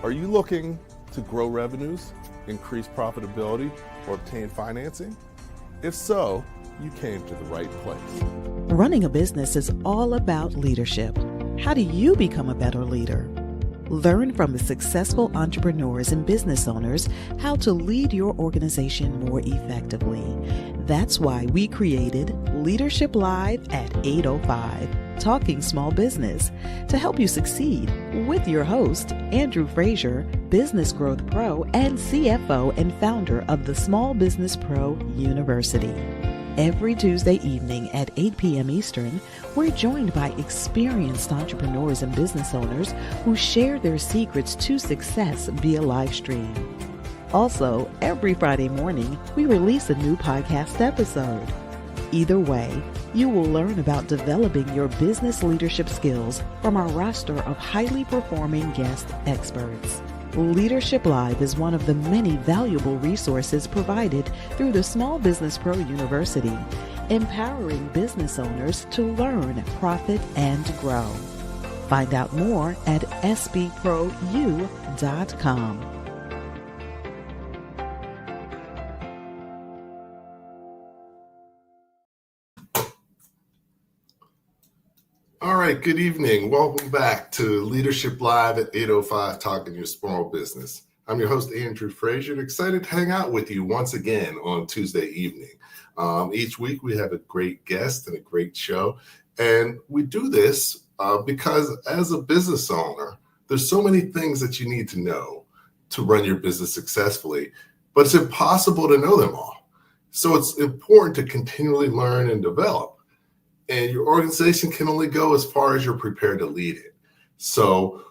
Are you looking to grow revenues, increase profitability, or obtain financing? If so, you came to the right place. Running a business is all about leadership. How do you become a better leader? Learn from the successful entrepreneurs and business owners how to lead your organization more effectively. That's why we created Leadership Live at 8:05, Talking Small Business, to help you succeed with your host, Andrew Frazier, Business Growth Pro and CFO and founder of the Small Business Pro University. Every Tuesday evening at 8 p.m. Eastern, we're joined by experienced entrepreneurs and business owners who share their secrets to success via live stream. Also, every Friday morning, we release a new podcast episode. Either way, you will learn about developing your business leadership skills from our roster of highly performing guest experts. Leadership Live is one of the many valuable resources provided through the Small Business Pro University, empowering business owners to learn, profit, and grow. Find out more at sbprou.com. All right, good evening. Welcome back to Leadership Live at 8:05, Talking Your Small Business. I'm your host, Andrew Frazier, and excited to hang out with you once again on Tuesday evening. Each week we have a great guest and a great show, and we do this because as a business owner, there's so many things that you need to know to run your business successfully, but it's impossible to know them all. So it's important to continually learn and develop. And your organization can only go as far as you're prepared to lead it. So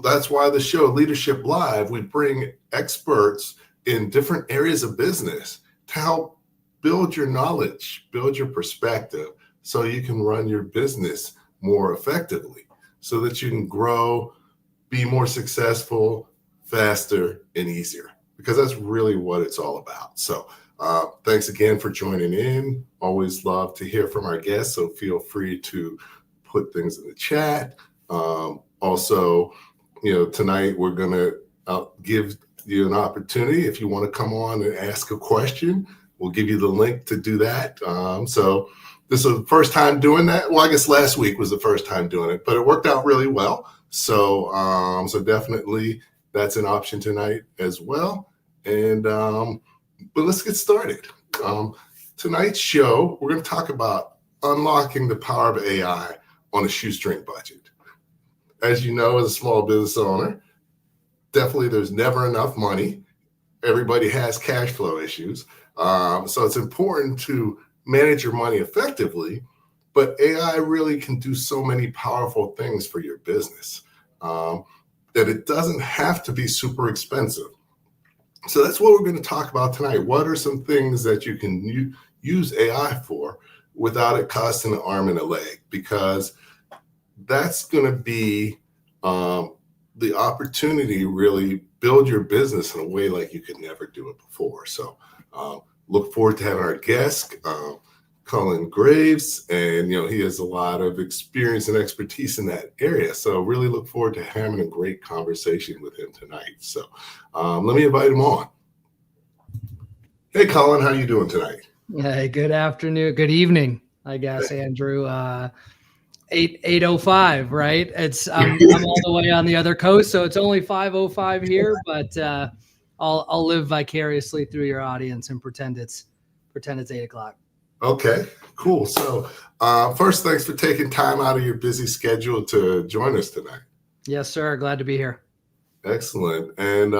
that's why the show Leadership Live, we bring experts in different areas of business to help build your knowledge, build your perspective, so you can run your business more effectively, so that you can grow, be more successful, faster, and easier, because that's really what it's all about. So thanks again for joining in. Always love to hear from our guests, so feel free to put things in the chat. Also, tonight we're going to give you an opportunity. If you want to come on and ask a question, we'll give you the link to do that. So this is the first time doing that. Well, I guess last week was the first time doing it, but it worked out really well. So definitely that's an option tonight as well. And but let's get started. Tonight's show, we're going to talk about unlocking the power of AI on a shoestring budget. As you know, as a small business owner, definitely there's never enough money. Everybody has cash flow issues. So it's important to manage your money effectively, but AI really can do so many powerful things for your business that it doesn't have to be super expensive. So that's what we're going to talk about tonight. What are some things that you can use AI for without it costing an arm and a leg? Because that's going to be the opportunity to really build your business in a way like you could never do it before. So look forward to having our guest, Collin Graves, and he has a lot of experience and expertise in that area. So really look forward to having a great conversation with him tonight. So let me invite him on. Hey, Collin, how you doing tonight? Hey, good afternoon, good evening, I guess, Andrew. 8:05, right? I'm all the way on the other coast, so it's only 5:05 here, but I'll live vicariously through your audience and pretend it's 8 o'clock. Okay, cool. So first, thanks for taking time out of your busy schedule to join us tonight. Yes, sir. Glad to be here. Excellent. And,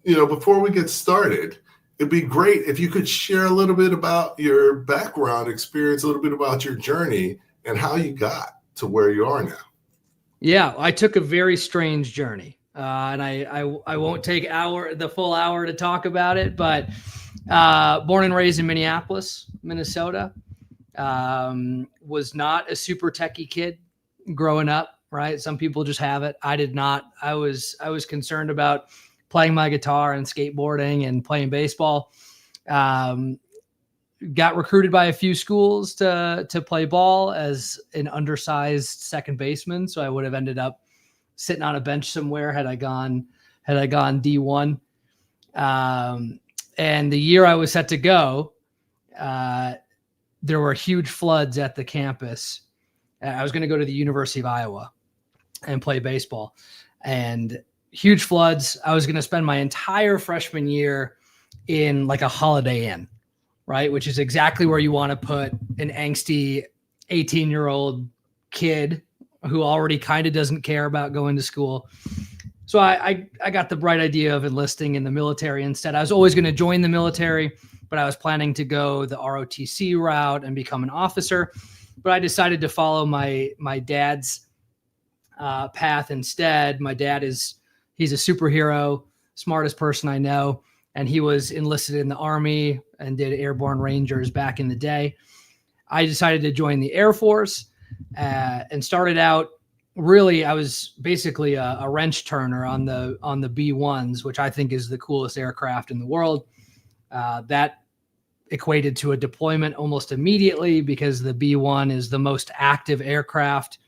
before we get started, it'd be great if you could share a little bit about your background experience, a little bit about your journey and how you got to where you are now. Yeah, I took a very strange journey. And I won't take the full hour to talk about it, but born and raised in Minneapolis, Minnesota, was not a super techie kid growing up, right? Some people just have it. I did not. I was concerned about playing my guitar and skateboarding and playing baseball. Got recruited by a few schools to play ball as an undersized second baseman. So I would have ended up sitting on a bench somewhere had I gone D1. And the year I was set to go, there were huge floods at the campus. I was going to go to the University of Iowa and play baseball, and huge floods. I was going to spend my entire freshman year in like a Holiday Inn, right? Which is exactly where you want to put an angsty 18-year-old kid who already kind of doesn't care about going to school. So I got the bright idea of enlisting in the military instead. I was always going to join the military, but I was planning to go the ROTC route and become an officer. But I decided to follow my dad's path instead. My dad he's a superhero, smartest person I know. And he was enlisted in the Army and did Airborne Rangers back in the day. I decided to join the Air Force and started out. Really, I was basically a wrench turner on the B-1s, which I think is the coolest aircraft in the world. That equated to a deployment almost immediately because the B-1 is the most active aircraft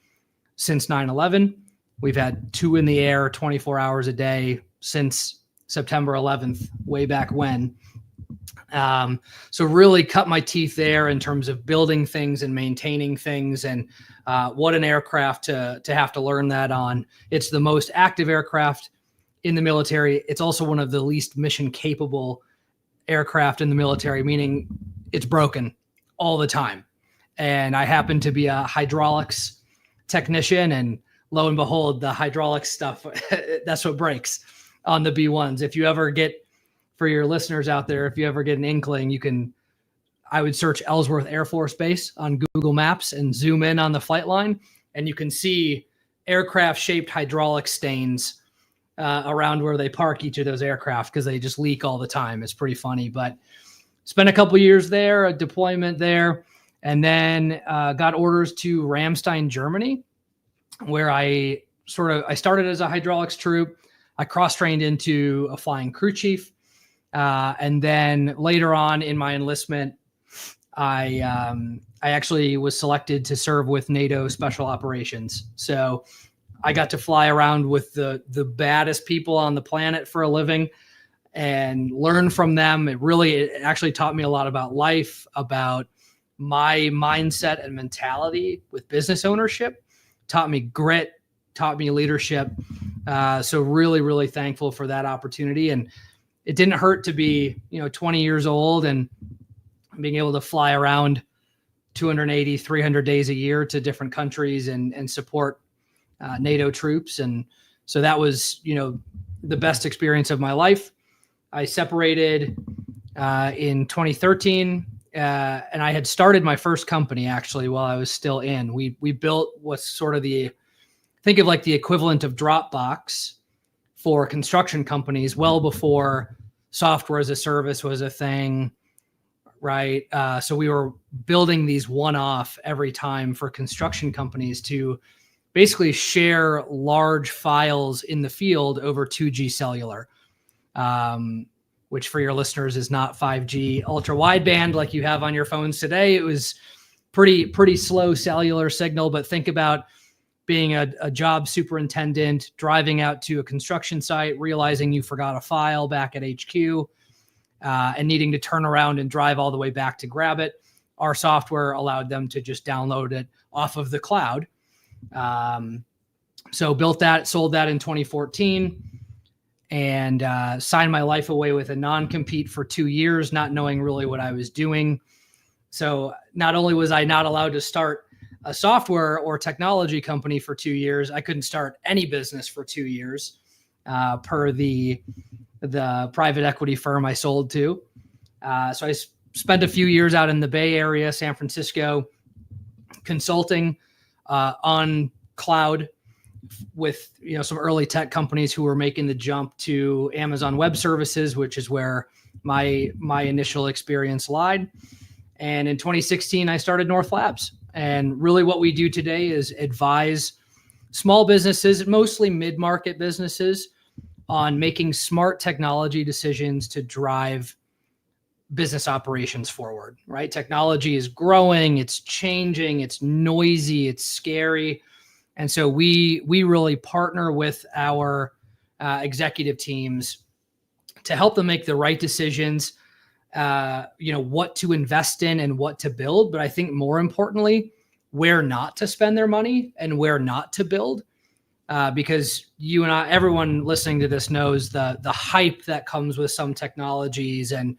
since 9/11. We've had 2 in the air 24 hours a day since September 11th, way back when. So really cut my teeth there in terms of building things and maintaining things, and what an aircraft to have to learn that on. It's the most active aircraft in the military. It's also one of the least mission capable aircraft in the military, meaning it's broken all the time. And I happen to be a hydraulics technician, and lo and behold, the hydraulics stuff, that's what breaks on the B-1s. If you ever get, for your listeners out there, if you ever get an inkling, I would search Ellsworth Air Force Base on Google Maps and zoom in on the flight line, and you can see aircraft-shaped hydraulic stains around where they park each of those aircraft because they just leak all the time. It's pretty funny, but spent a couple years there, a deployment there, and then got orders to Ramstein, Germany, where I started as a hydraulics troop. I cross-trained into a flying crew chief. And then later on in my enlistment, I actually was selected to serve with NATO Special Operations. So I got to fly around with the baddest people on the planet for a living and learn from them. It actually taught me a lot about life, about my mindset and mentality with business ownership, taught me grit, taught me leadership. So really, really thankful for that opportunity. And it didn't hurt to be, 20 years old and being able to fly around 280, 300 days a year to different countries and support NATO troops. And so that was, the best experience of my life. I separated in 2013, and I had started my first company actually while I was still in. We built what's sort of think of like the equivalent of Dropbox for construction companies well before software as a service was a thing, right? So we were building these one-off every time for construction companies to basically share large files in the field over 2G cellular, which for your listeners is not 5G ultra wideband like you have on your phones today. It was pretty slow cellular signal, but think about being a job superintendent, driving out to a construction site, realizing you forgot a file back at HQ, and needing to turn around and drive all the way back to grab it. Our software allowed them to just download it off of the cloud. So built that, sold that in 2014, and signed my life away with a non-compete for 2 years, not knowing really what I was doing. So not only was I not allowed to start a software or technology company for 2 years, I couldn't start any business for 2 years, per the private equity firm I sold to. So I spent a few years out in the Bay Area, San Francisco, consulting on cloud with some early tech companies who were making the jump to Amazon Web Services, which is where my initial experience lied. And in 2016, I started North Labs. And really what we do today is advise small businesses, mostly mid-market businesses, on making smart technology decisions to drive business operations forward, right? Technology is growing, it's changing, it's noisy, it's scary. And so we really partner with our executive teams to help them make the right decisions, what to invest in and what to build. But I think more importantly, where not to spend their money and where not to build. Because you and I, everyone listening to this knows the hype that comes with some technologies and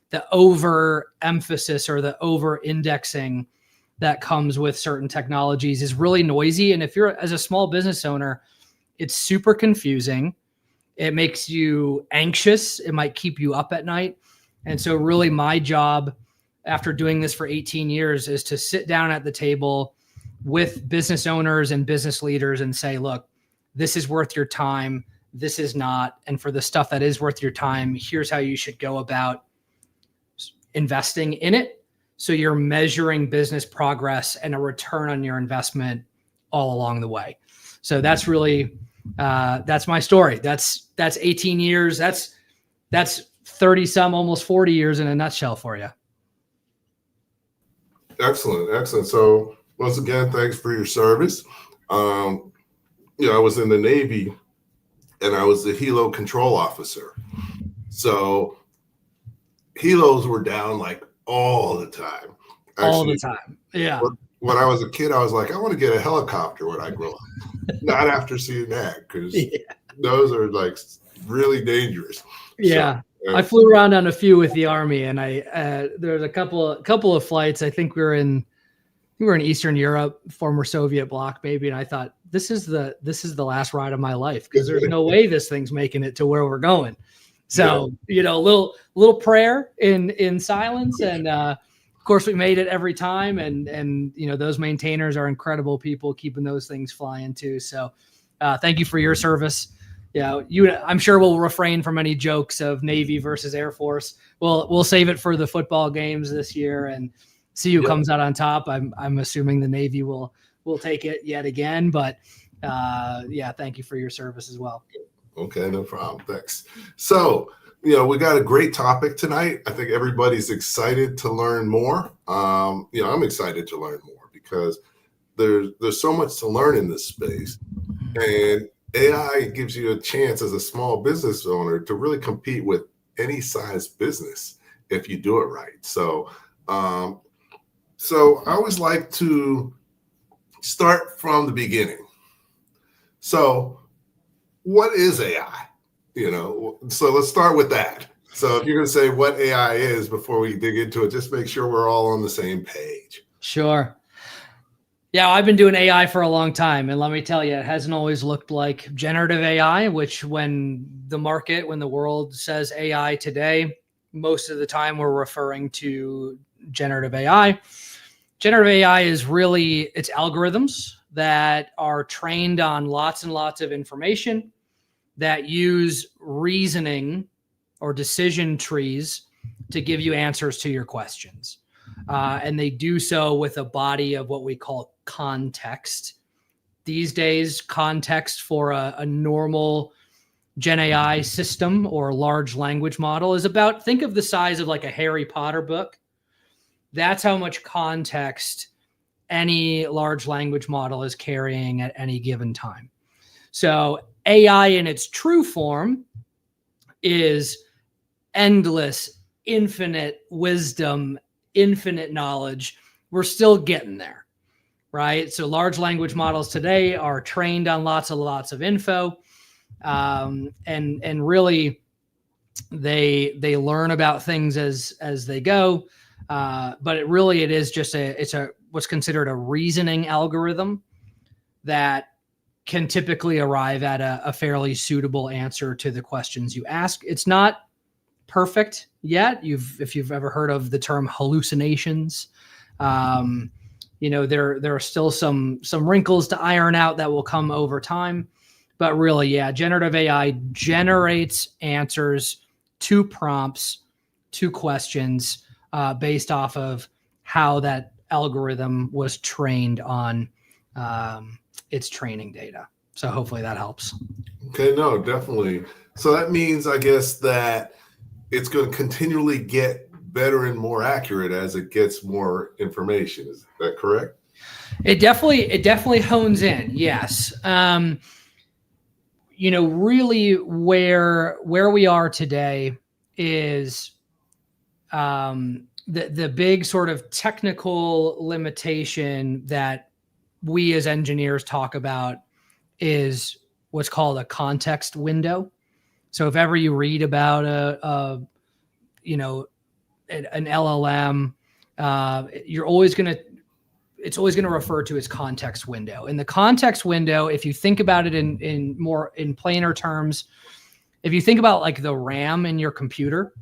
the overemphasis or the over indexing that comes with certain technologies is really noisy. And if you're as a small business owner, it's super confusing. It makes you anxious. It might keep you up at night. And so really my job after doing this for 18 years is to sit down at the table with business owners and business leaders and say, look, this is worth your time. This is not. And for the stuff that is worth your time, here's how you should go about investing in it. So you're measuring business progress and a return on your investment all along the way. So that's really, that's my story. That's 18 years. That's 30 some, almost 40 years in a nutshell for you. Excellent. So once again, thanks for your service. I was in the Navy and I was the helo control officer. So helos were down like all the time. Actually, all the time. Yeah. When I was a kid, I was like, I want to get a helicopter when I grow up. Not after seeing that, because those are like really dangerous. Yeah. So, I flew around on a few with the Army, and there's a couple of flights. I think we were in Eastern Europe, former Soviet bloc, baby, and I thought this is the last ride of my life because there's no way this thing's making it to where we're going. So little prayer in silence, and of course we made it every time. And those maintainers are incredible people keeping those things flying too. So thank you for your service. Yeah, I'm sure we'll refrain from any jokes of Navy versus Air Force. We'll save it for the football games this year and see who comes out on top. I'm assuming the Navy will take it yet again, but thank you for your service as well. Okay, no problem. Thanks. So, we got a great topic tonight. I think everybody's excited to learn more. I'm excited to learn more because there's so much to learn in this space, and AI gives you a chance as a small business owner to really compete with any size business if you do it right. So I always like to start from the beginning. So what is AI? So let's start with that. So if you're going to say what AI is before we dig into it, just make sure we're all on the same page. Sure. Yeah, I've been doing AI for a long time. And let me tell you, it hasn't always looked like generative AI, which when the world says AI today, most of the time we're referring to generative AI. Generative AI is really, it's algorithms that are trained on lots and lots of information that use reasoning or decision trees to give you answers to your questions. And they do so with a body of what we call context. These days, context for a normal Gen AI system or large language model is about, think of the size of like a Harry Potter book. That's how much context any large language model is carrying at any given time. So AI in its true form is endless, infinite wisdom, infinite knowledge. We're still getting there, right? So large language models today are trained on lots of info. And really they learn about things as they go. But it is just what's considered a reasoning algorithm that can typically arrive at a fairly suitable answer to the questions you ask. It's not perfect yet. If you've ever heard of the term hallucinations, there are still some wrinkles to iron out that will come over time. But really, generative AI generates answers to prompts, to questions based off of how that algorithm was trained on its training data. So hopefully that helps. Okay, no, definitely. So that means, I guess, that it's going to continually get better and more accurate as it gets more information. Is that correct? It definitely hones in. Yes. Really where we are today is the big sort of technical limitation that we as engineers talk about is what's called a context window. So if ever you read about an LLM, it's always going to refer to its context window. And the context window, if you think about it in plainer terms, if you think about like the RAM in your computer,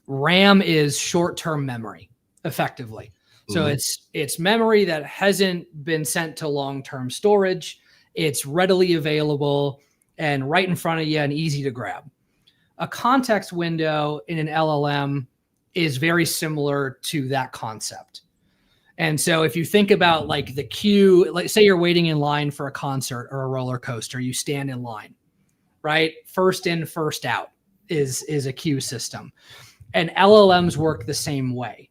RAM is short-term memory, effectively. So it's memory that hasn't been sent to long-term storage. It's readily available and right in front of you and easy to grab. A context window in an LLM is very similar to that concept. And so if you think about like the queue, like say you're waiting in line for a concert or a roller coaster, you stand in line, right? First in, first out is a queue system. And LLMs work the same way.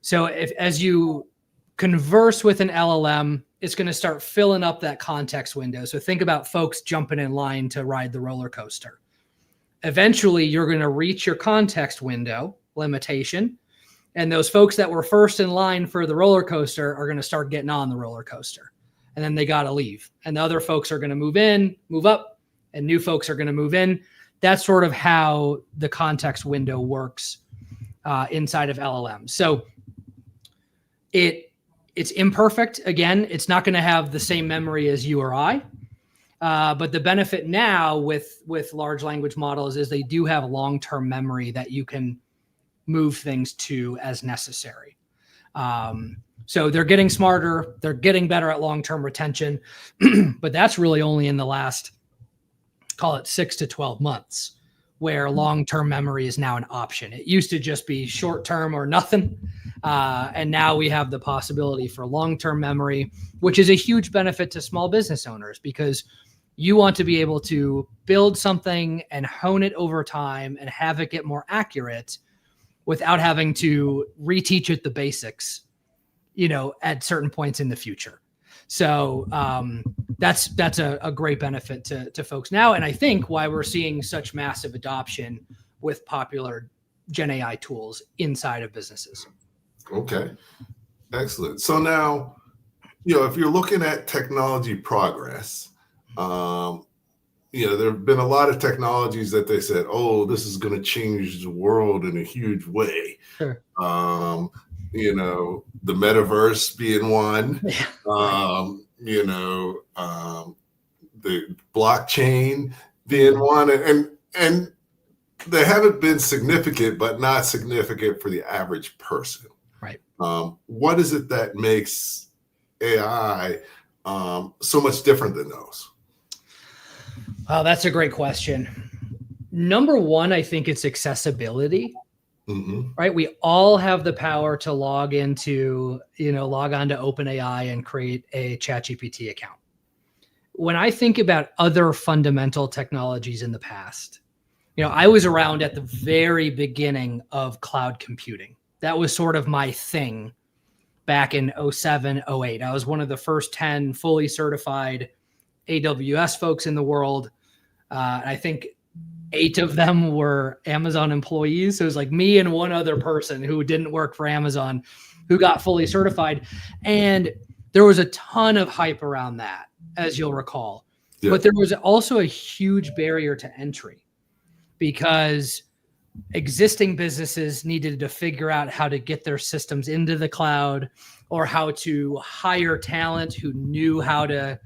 So as you converse with an LLM, it's going to start filling up that context window. So think about folks jumping in line to ride the roller coaster. Eventually, you're going to reach your context window limitation. And those folks that were first in line for the roller coaster are going to start getting on the roller coaster. And then they got to leave. And the other folks are going to move up, and new folks are going to move in. That's sort of how the context window works inside of LLM. So it's imperfect. Again, it's not going to have the same memory as you or I. But the benefit now with large language models is they do have long-term memory that you can move things to as necessary. So they're getting smarter. They're getting better at long-term retention. But that's really only in the last, call it 6 to 12 months, where long-term memory is now an option. It used to just be short-term or nothing. And now we have the possibility for long-term memory, which is a huge benefit to small business owners because you want to be able to build something and hone it over time and have it get more accurate without having to reteach it the basics, at certain points in the future. So that's a great benefit to folks now. And I think why we're seeing such massive adoption with popular Gen AI tools inside of businesses. Okay, excellent. So now, if you're looking at technology progress, there have been a lot of technologies that they said, oh, this is going to change the world in a huge way. Sure. The metaverse being one, the blockchain being one, and they haven't been significant, but not significant for the average person. Right. What is it that makes AI so much different than those? Oh, that's a great question. Number one, I think it's accessibility. Right? We all have the power to log on to OpenAI and create a ChatGPT account. When I think about other fundamental technologies in the past, I was around at the very beginning of cloud computing. That was sort of my thing back in 07, 08. I was one of the first 10 fully certified AWS folks in the world. I think 8 of them were Amazon employees. So it was like me and one other person who didn't work for Amazon who got fully certified. And there was a ton of hype around that, as you'll recall. Yeah. But there was also a huge barrier to entry because existing businesses needed to figure out how to get their systems into the cloud or how to hire talent who knew how to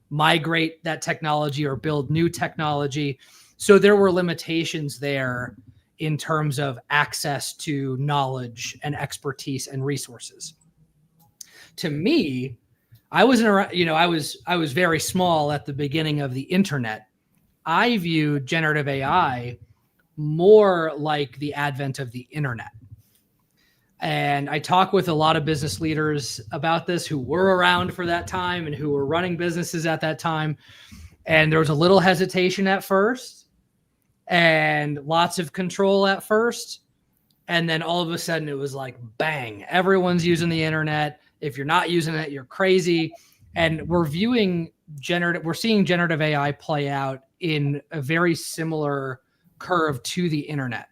migrate that technology or build new technology. So there were limitations there in terms of access to knowledge and expertise and resources. To me, I wasn't around, I was very small at the beginning of the internet. I viewed generative AI more like the advent of the internet. And I talk with a lot of business leaders about this who were around for that time and who were running businesses at that time. And there was a little hesitation at first and lots of control at first. And then all of a sudden it was like, bang, everyone's using the internet. If you're not using it, you're crazy. And we're seeing generative AI play out in a very similar curve to the internet.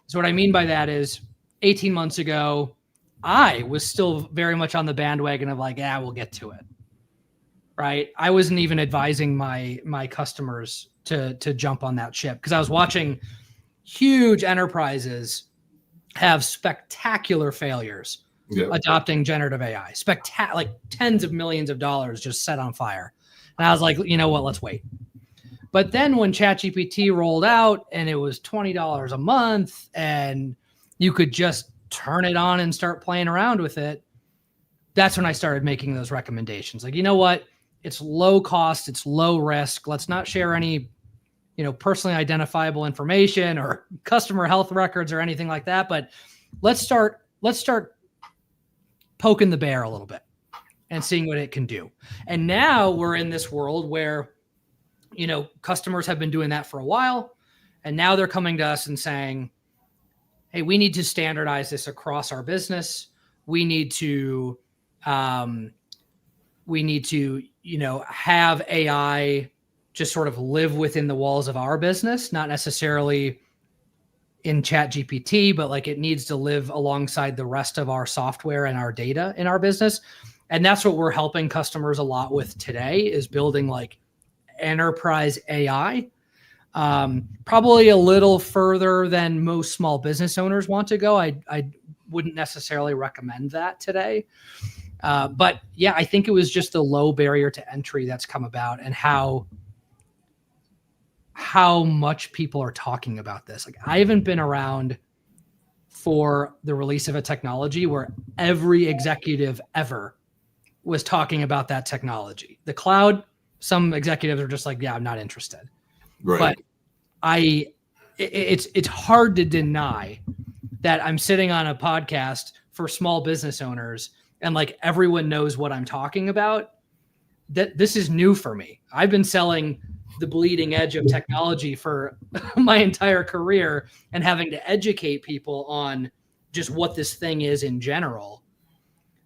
So what I mean by that is 18 months ago, I was still very much on the bandwagon of like, we'll get to it. Right. I wasn't even advising my customers to jump on that ship because I was watching huge enterprises have spectacular failures adopting generative AI, like tens of millions of dollars just set on fire. And I was like, you know what, let's wait. But then when ChatGPT rolled out and it was $20 a month and you could just turn it on and start playing around with it, that's when I started making those recommendations. Like, you know what? It's low cost, it's low risk. Let's not share any, personally identifiable information or customer health records or anything like that. But let's start poking the bear a little bit and seeing what it can do. And now we're in this world where, customers have been doing that for a while. And now they're coming to us and saying, hey, we need to standardize this across our business. We need to have AI just sort of live within the walls of our business, not necessarily in ChatGPT, but like it needs to live alongside the rest of our software and our data in our business. And that's what we're helping customers a lot with today is building like enterprise AI. Probably a little further than most small business owners want to go. I wouldn't necessarily recommend that today. But yeah, I think it was just a low barrier to entry that's come about and how much people are talking about this. Like I haven't been around for the release of a technology where every executive ever was talking about that technology. The cloud, some executives are just like, yeah, I'm not interested. Right. But it's hard to deny that I'm sitting on a podcast for small business owners and like everyone knows what I'm talking about. That this is new for me. I've been selling the bleeding edge of technology for my entire career and having to educate people on just what this thing is in general.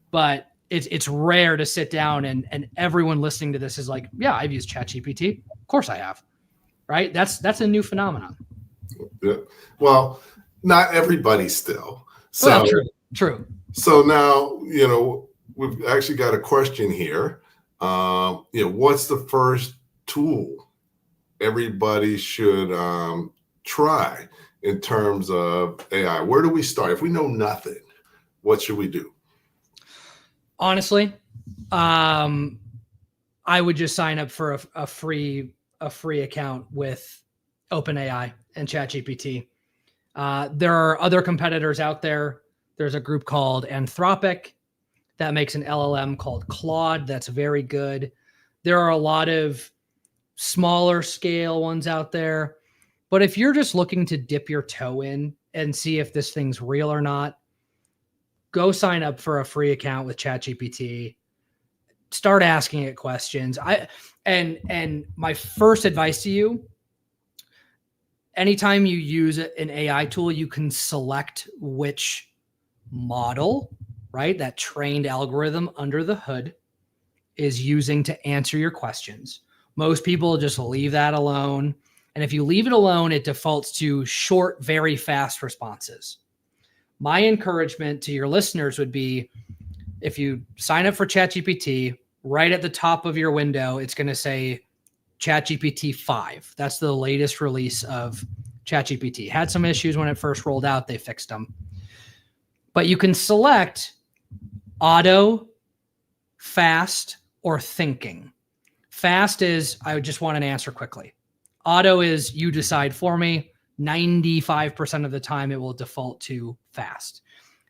But it's rare to sit down and everyone listening to this is like, yeah, I've used ChatGPT. Of course I have. Right? That's a new phenomenon. Yeah. Well, not everybody still. So well, true. So now, we've actually got a question here. What's the first tool everybody should try in terms of AI? Where do we start? If we know nothing, what should we do? Honestly, I would just sign up for a free account with OpenAI and ChatGPT. There are other competitors out there. There's a group called Anthropic that makes an LLM called Claude that's very good. There are a lot of smaller scale ones out there. But if you're just looking to dip your toe in and see if this thing's real or not, go sign up for a free account with ChatGPT. Start asking it questions. And my first advice to you, anytime you use an AI tool, you can select which model, right? That trained algorithm under the hood is using to answer your questions. Most people just leave that alone. And if you leave it alone, it defaults to short, very fast responses. My encouragement to your listeners would be if you sign up for ChatGPT, right at the top of your window, it's going to say ChatGPT 5. That's the latest release of ChatGPT. Had some issues when it first rolled out. They fixed them. But you can select auto, fast, or thinking. Fast is, I just want an answer quickly. Auto is, you decide for me. 95% of the time, it will default to fast.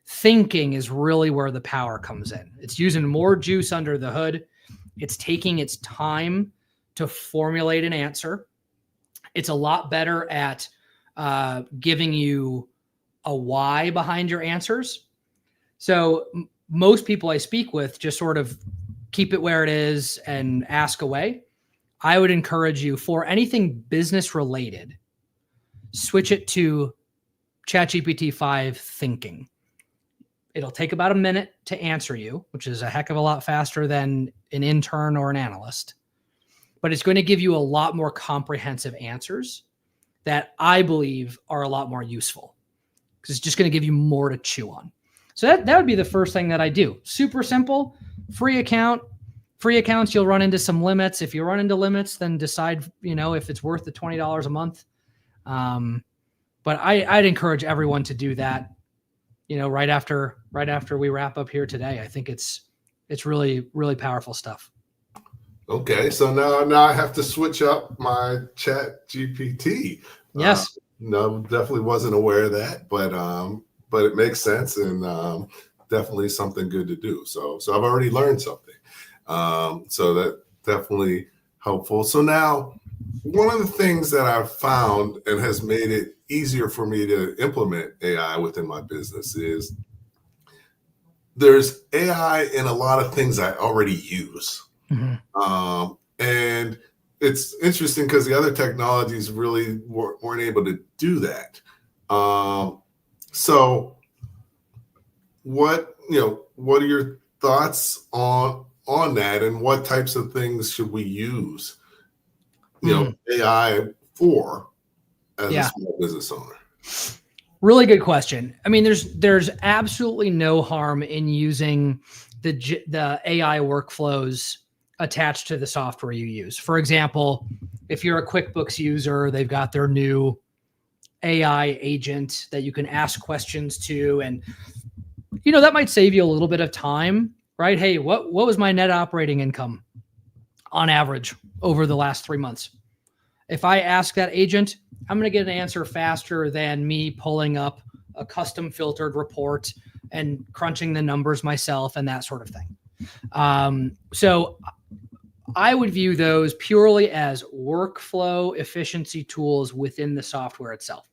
Thinking is really where the power comes in. It's using more juice under the hood. It's taking its time to formulate an answer. It's a lot better at giving you a why behind your answers. So most people I speak with just sort of keep it where it is and ask away. I would encourage you for anything business related, switch it to ChatGPT 5 thinking. It'll take about a minute to answer you, which is a heck of a lot faster than an intern or an analyst. But it's going to give you a lot more comprehensive answers that I believe are a lot more useful, because it's just going to give you more to chew on. So that would be the first thing that I do. Super simple, free account. Free accounts, you'll run into some limits. If you run into limits, then decide, if it's worth the $20 a month. But I'd encourage everyone to do that, right after we wrap up here today. I think it's really, really powerful stuff. Okay, so now I have to switch up my Chat GPT. Yes. No, definitely wasn't aware of that, but it makes sense, and definitely something good to do. So I've already learned something. So that definitely helpful. So now, one of the things that I've found and has made it easier for me to implement AI within my business is there's AI in a lot of things I already use. Mm-hmm. And it's interesting because the other technologies really weren't able to do that. So what are your thoughts on that, and what types of things should we use AI for as a small business owner? Really good question. I mean, there's absolutely no harm in using the AI workflows attached to the software you use. For example, if you're a QuickBooks user, they've got their new AI agent that you can ask questions to, and that might save you a little bit of time, right? Hey, what was my net operating income on average over the last 3 months? If I ask that agent, I'm going to get an answer faster than me pulling up a custom filtered report and crunching the numbers myself and that sort of thing. So I would view those purely as workflow efficiency tools within the software itself.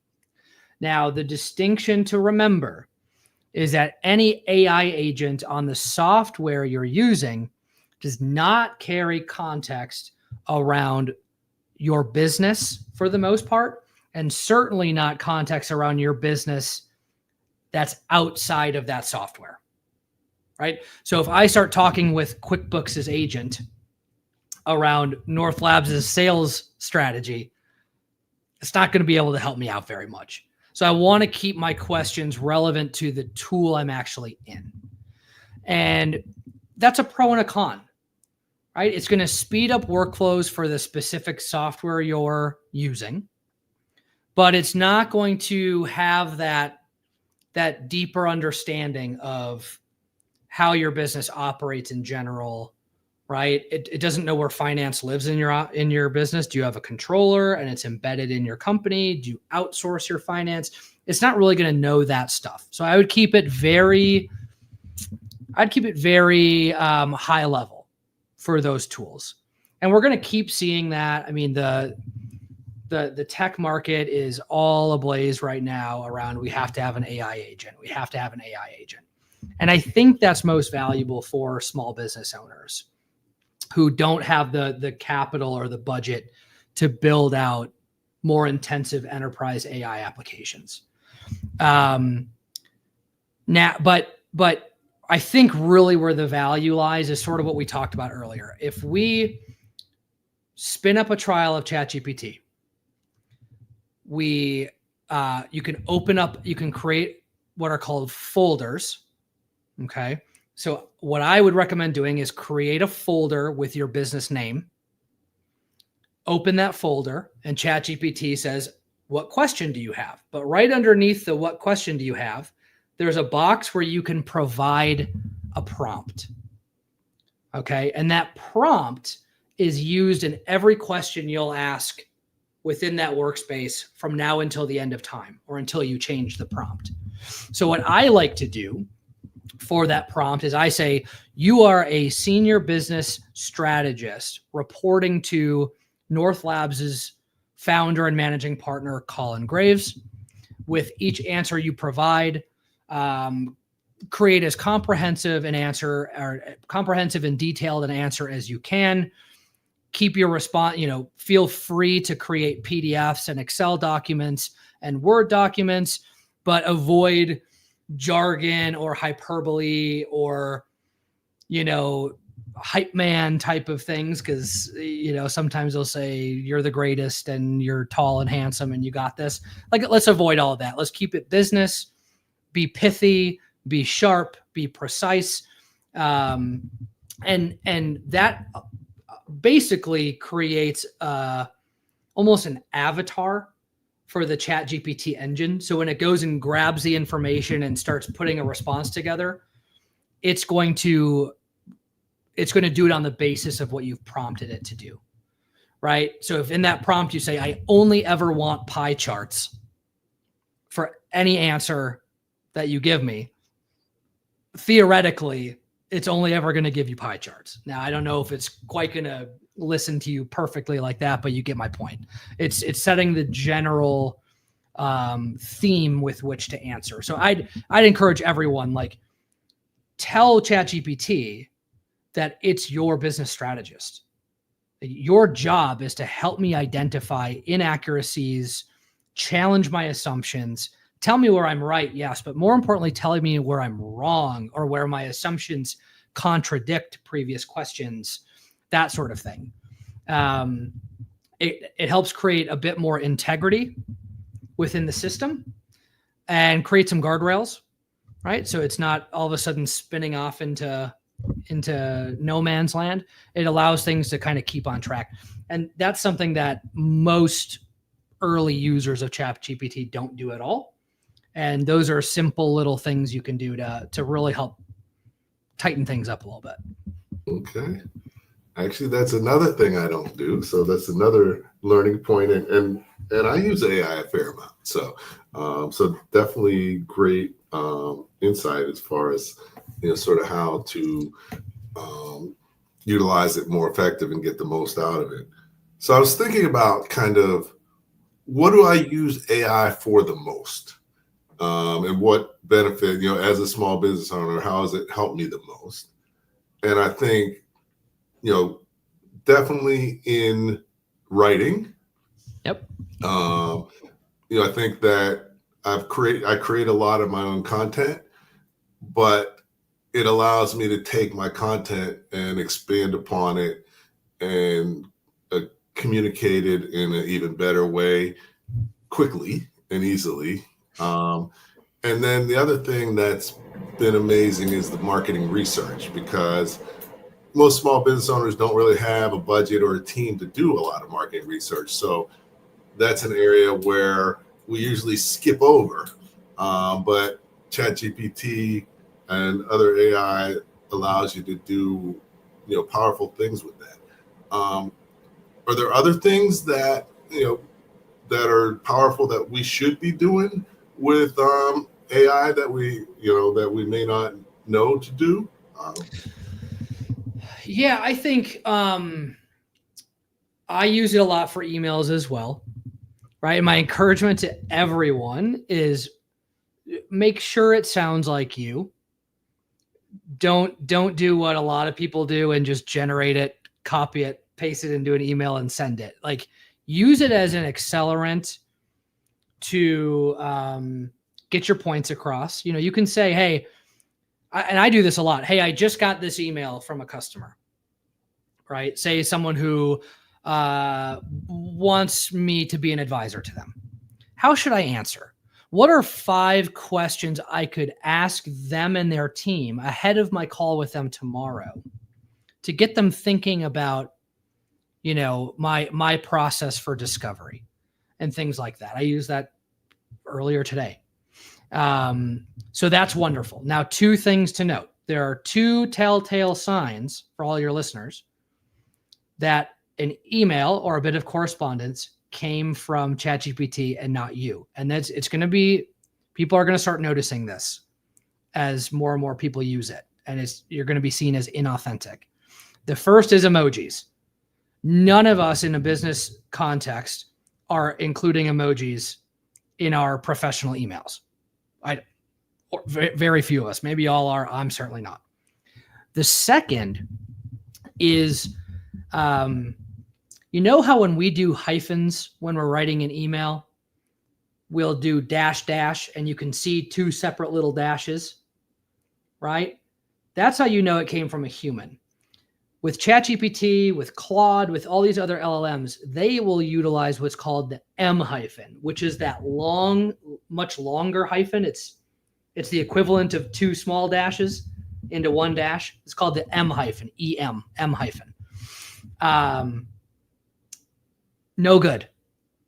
Now, the distinction to remember is that any AI agent on the software you're using does not carry context around your business for the most part, and certainly not context around your business that's outside of that software, right? So if I start talking with QuickBooks' agent around North Labs' sales strategy, it's not going to be able to help me out very much. So I want to keep my questions relevant to the tool I'm actually in. And that's a pro and a con, right? It's going to speed up workflows for the specific software you're using, but it's not going to have that deeper understanding of how your business operates in general, right? It doesn't know where finance lives in your business. Do you have a controller and it's embedded in your company? Do you outsource your finance? It's not really going to know that stuff. So I would keep it very high level for those tools. And we're going to keep seeing that. I mean, the tech market is all ablaze right now around, we have to have an AI agent. We have to have an AI agent. And I think that's most valuable for small business owners who don't have the capital or the budget to build out more intensive enterprise AI applications. But I think really where the value lies is sort of what we talked about earlier. If we spin up a trial of ChatGPT, you can create what are called folders. Okay. So what I would recommend doing is create a folder with your business name, open that folder, and ChatGPT says, what question do you have? But right underneath the what question do you have, there's a box where you can provide a prompt. Okay. And that prompt is used in every question you'll ask within that workspace from now until the end of time, or until you change the prompt. So what I like to do for that prompt is I say, you are a senior business strategist reporting to North Labs' founder and managing partner, Collin Graves. With each answer you provide, create as comprehensive and detailed an answer as you can. Keep your response, feel free to create PDFs and Excel documents and Word documents, but avoid jargon or hyperbole or, hype man type of things. Cause sometimes they'll say you're the greatest and you're tall and handsome and you got this. Like, let's avoid all of that. Let's keep it business, be pithy, be sharp, be precise. And that basically creates almost an avatar for the ChatGPT engine. So when it goes and grabs the information and starts putting a response together, it's going to do it on the basis of what you've prompted it to do, right? So if in that prompt you say, I only ever want pie charts for any answer that you give me, theoretically, it's only ever going to give you pie charts. Now, I don't know if it's quite going to listen to you perfectly like that, but you get my point. It's setting the general theme with which to answer. So I'd encourage everyone, like, tell ChatGPT that it's your business strategist. Your job is to help me identify inaccuracies, challenge my assumptions, tell me where I'm right, yes, but more importantly, telling me where I'm wrong or where my assumptions contradict previous questions, that sort of thing. It helps create a bit more integrity within the system and create some guardrails, right? So it's not all of a sudden spinning off into no man's land. It allows things to kind of keep on track. And that's something that most early users of ChatGPT don't do at all. And those are simple little things you can do to really help tighten things up a little bit. Okay. Actually, that's another thing I don't do. So that's another learning point. And I use AI a fair amount. So definitely great insight as far as, sort of how to utilize it more effective and get the most out of it. So I was thinking about kind of, what do I use AI for the most? And what benefit, as a small business owner, how has it helped me the most? And I think, definitely in writing. Yep. I think that I create a lot of my own content, but it allows me to take my content and expand upon it and communicate it in an even better way, quickly and easily. And then the other thing that's been amazing is the marketing research, because most small business owners don't really have a budget or a team to do a lot of marketing research. So that's an area where we usually skip over. But ChatGPT and other AI allows you to do, powerful things with that. Are there other things that, that are powerful that we should be doing with AI that we may not know to do? Yeah, I think I use it a lot for emails as well, right? And my encouragement to everyone is make sure it sounds like you. Don't do what a lot of people do and just generate it, copy it, paste it into an email and send it. Like, use it as an accelerant to get your points across. You can say, hey, and I do this a lot. Hey, I just got this email from a customer, right? Say someone who wants me to be an advisor to them. How should I answer? What are 5 questions I could ask them and their team ahead of my call with them tomorrow to get them thinking about, my process for discovery and things like that? I used that earlier today. So that's wonderful. Now, 2 things to note. There are 2 telltale signs for all your listeners that an email or a bit of correspondence came from ChatGPT and not you. And it's going to be, people are going to start noticing this as more and more people use it. And you're going to be seen as inauthentic. The first is emojis. None of us in a business context are including emojis in our professional emails. Very few of us. Maybe all are. I'm certainly not. The second is, how when we do hyphens when we're writing an email, will do dash dash, and you can see two separate little dashes, right? That's how you know it came from a human. With ChatGPT, with Claude, with all these other LLMs, they will utilize what's called the M hyphen, which is that long, much longer hyphen. It's the equivalent of two small dashes into one dash. It's called the M hyphen, EM, M hyphen. No good,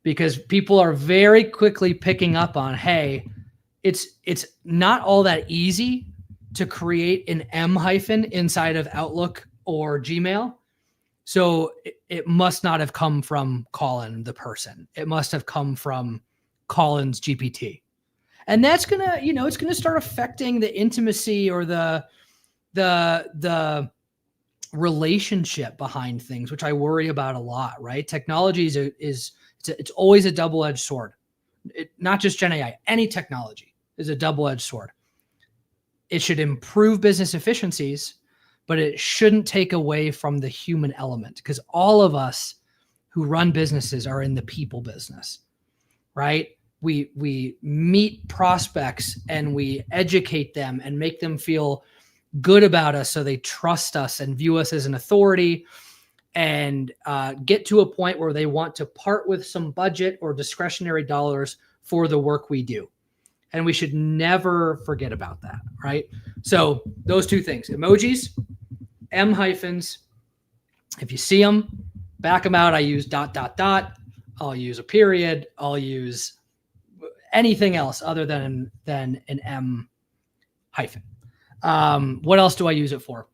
because people are very quickly picking up on, hey, it's not all that easy to create an M hyphen inside of Outlook or Gmail. So it must not have come from Collin, the person. It must have come from Collin's GPT. And that's going to, it's going to start affecting the intimacy or the relationship behind things, which I worry about a lot, right? Technology it's always a double-edged sword. Not just Gen AI, any technology is a double-edged sword. It should improve business efficiencies, but it shouldn't take away from the human element, because all of us who run businesses are in the people business, right? We meet prospects and we educate them and make them feel good about us so they trust us and view us as an authority, and get to a point where they want to part with some budget or discretionary dollars for the work we do. And we should never forget about that, right? So those two things, emojis, M hyphens, if you see them, back them out. I use ... I'll use a period. I'll use anything else other than an M hyphen. What else do I use it for?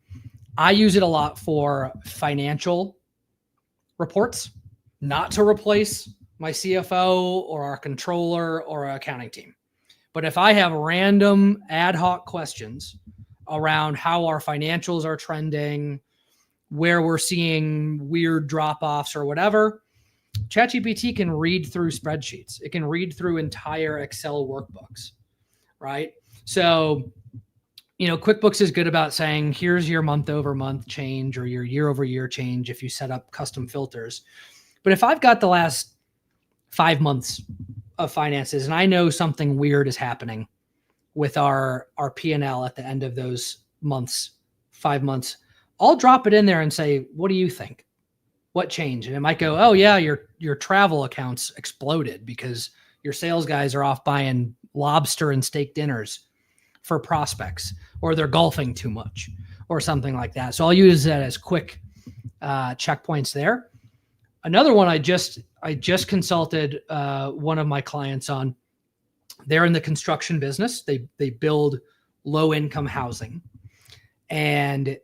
I use it a lot for financial reports, not to replace my CFO or our controller or our accounting team. But if I have random ad hoc questions around how our financials are trending, where we're seeing weird drop-offs or whatever, ChatGPT can read through spreadsheets. It can read through entire Excel workbooks, right? So, QuickBooks is good about saying, here's your month-over-month change or your year-over-year change if you set up custom filters. But if I've got the last 5 months of finances and I know something weird is happening with our P&L at the end of those months, 5 months, I'll drop it in there and say, what do you think? What changed? And it might go, oh yeah, your travel accounts exploded because your sales guys are off buying lobster and steak dinners for prospects, or they're golfing too much or something like that. So I'll use that as quick checkpoints there. Another one I just consulted one of my clients on. They're in the construction business. They build low income housing, and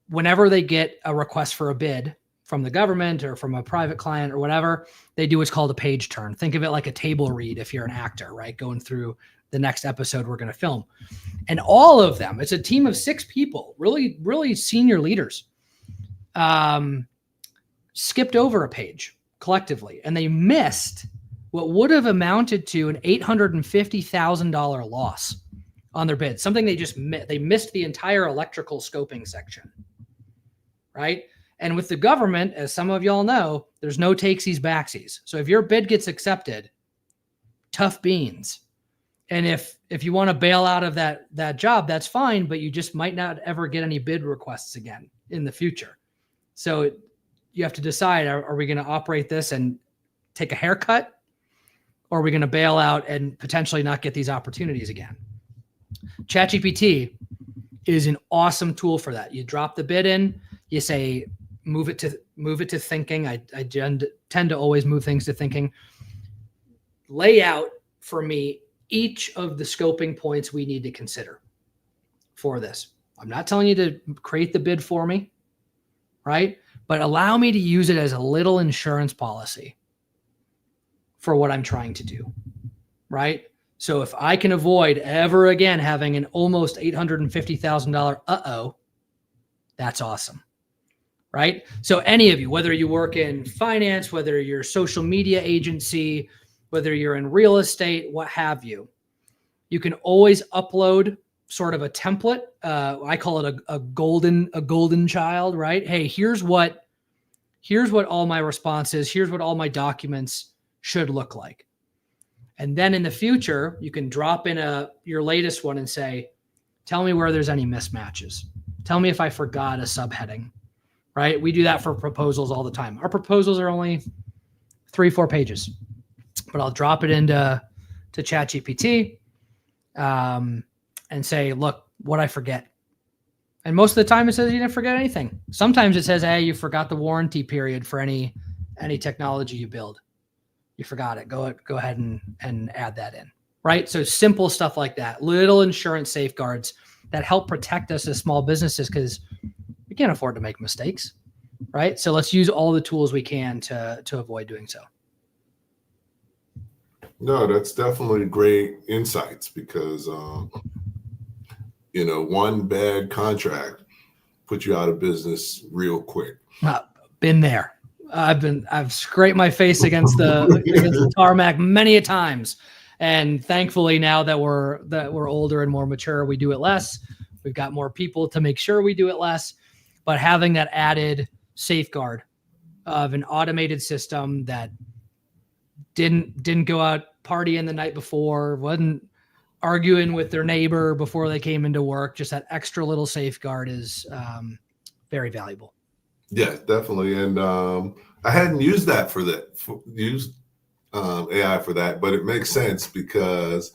whenever they get a request for a bid from the government or from a private client or whatever, they do what's called a page turn. Think of it like a table read if you're an actor, right? Going through the next episode we're going to film. And all of them, it's a team of 6 people, really, really senior leaders, skipped over a page collectively. And they missed what would have amounted to an $850,000 loss on their bid. Something they missed the entire electrical scoping section, right? And with the government, as some of y'all know, there's no takesies backsies. So if your bid gets accepted, tough beans. And if you want to bail out of that job, that's fine, but you just might not ever get any bid requests again in the future. So you have to decide, are we going to operate this and take a haircut, or are we going to bail out and potentially not get these opportunities again? ChatGPT is an awesome tool for that. You drop the bid in, you say, move it to thinking. I tend to always move things to thinking. Lay out for me each of the scoping points we need to consider for this. I'm not telling you to create the bid for me, right? But allow me to use it as a little insurance policy for what I'm trying to do, right? So if I can avoid ever again having an almost $850,000 that's awesome, right? So any of you, whether you work in finance, whether you're a social media agency, whether you're in real estate, what have you, you can always upload sort of a template. I call it a golden child, right? Hey, here's what all my responses, here's what all my documents should look like. And then in the future, you can drop in your latest one and say, tell me where there's any mismatches. Tell me if I forgot a subheading, right? We do that for proposals all the time. Our proposals are only 3-4 pages, but I'll drop it into ChatGPT and say, look, what I forget. And most of the time it says you didn't forget anything. Sometimes it says, hey, you forgot the warranty period for any technology you build. You forgot it. Go ahead and add that in, right? So simple stuff like that, little insurance safeguards that help protect us as small businesses, because we can't afford to make mistakes, right? So let's use all the tools we can to avoid doing so. No, that's definitely great insights, because one bad contract puts you out of business real quick. Been there. I've scraped my face against the tarmac many a times, and thankfully now that we're older and more mature, we do it less. We've got more people to make sure we do it less, but having that added safeguard of an automated system that didn't go out partying the night before, wasn't arguing with their neighbor before they came into work, just that extra little safeguard is very valuable. Yeah, definitely. And I hadn't used that AI for that, but it makes sense, because,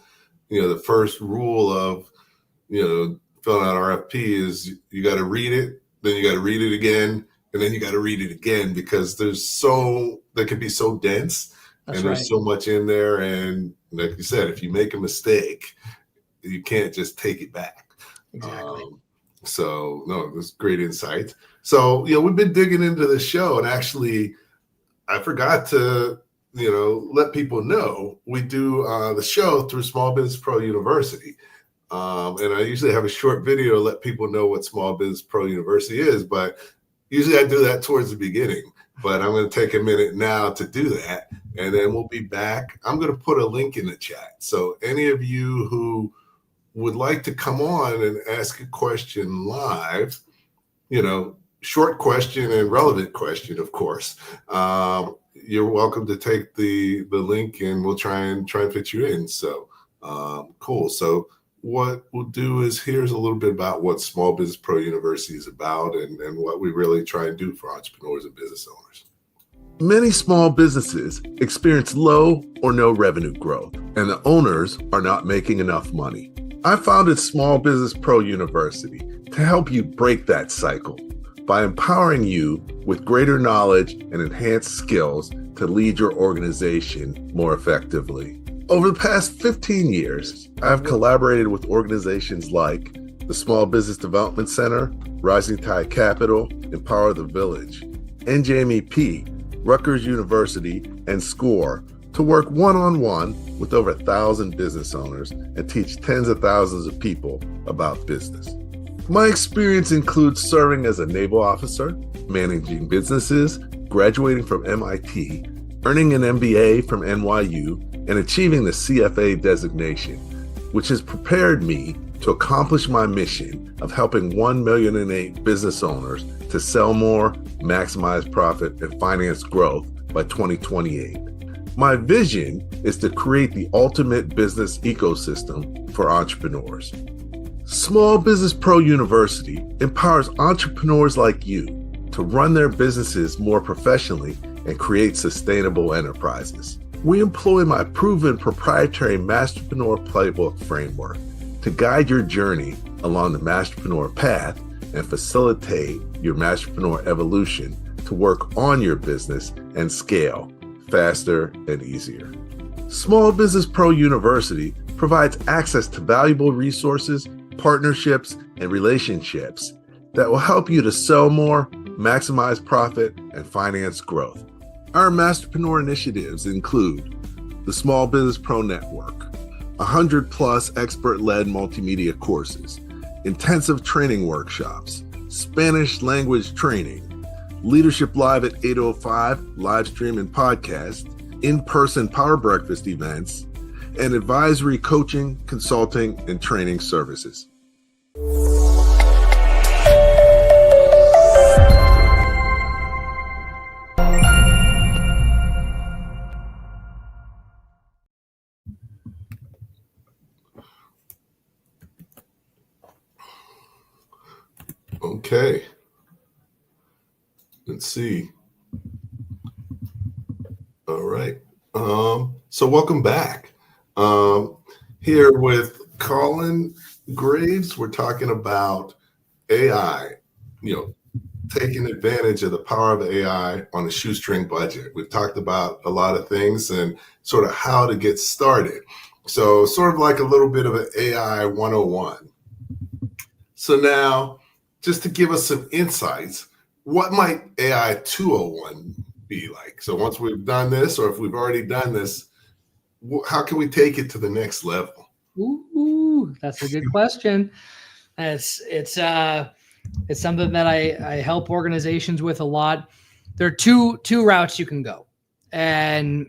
the first rule of, filling out RFP is you got to read it, then you got to read it again, and then you got to read it again, because that can be so dense. That's and there's so much in there. And like you said, if you make a mistake, you can't just take it back. Exactly. So no, that's great insight. So, we've been digging into the show, and actually I forgot to, let people know we do the show through Small Business Pro University. And I usually have a short video to let people know what Small Business Pro University is, but usually I do that towards the beginning. But I'm going to take a minute now to do that, and then we'll be back. I'm going to put a link in the chat. So any of you who would like to come on and ask a question live, short question and relevant question, of course, you're welcome to take the link, and we'll try and fit you in. So cool. So what we'll do is, here's a little bit about what Small Business Pro University is about, and what we really try and do for entrepreneurs and business owners. Many small businesses experience low or no revenue growth, and the owners are not making enough money. I founded Small Business Pro University to help you break that cycle by empowering you with greater knowledge and enhanced skills to lead your organization more effectively. Over the past 15 years, I've collaborated with organizations like the Small Business Development Center, Rising Tide Capital, Empower the Village, NJMEP, Rutgers University, and SCORE to work one-on-one with over 1,000 business owners and teach tens of thousands of people about business. My experience includes serving as a naval officer, managing businesses, graduating from MIT, earning an MBA from NYU, and achieving the CFA designation, which has prepared me to accomplish my mission of helping 1 million and 8 business owners to sell more, maximize profit, and finance growth by 2028. My vision is to create the ultimate business ecosystem for entrepreneurs. Small Business Pro University empowers entrepreneurs like you to run their businesses more professionally and create sustainable enterprises. We employ my proven proprietary Masterpreneur Playbook framework to guide your journey along the Masterpreneur path and facilitate your Masterpreneur evolution to work on your business and scale faster and easier. Small Business Pro University provides access to valuable resources, partnerships, and relationships that will help you to sell more, maximize profit, and finance growth. Our Masterpreneur initiatives include the Small Business Pro Network, 100+ expert-led multimedia courses, intensive training workshops, Spanish language training, Leadership Live at 8:05 live stream and podcast, in-person Power Breakfast events, and advisory coaching, consulting, and training services. Okay. Let's see. All right. So welcome back. Here with Collin Graves, we're talking about AI, taking advantage of the power of AI on a shoestring budget. We've talked about a lot of things and sort of how to get started. So sort of like a little bit of an AI 101. So now, just to give us some insights, what might AI 201 be like? So once we've done this, or if we've already done this, how can we take it to the next level? Ooh, that's a good question. It's something that I help organizations with a lot. There are two routes you can go, and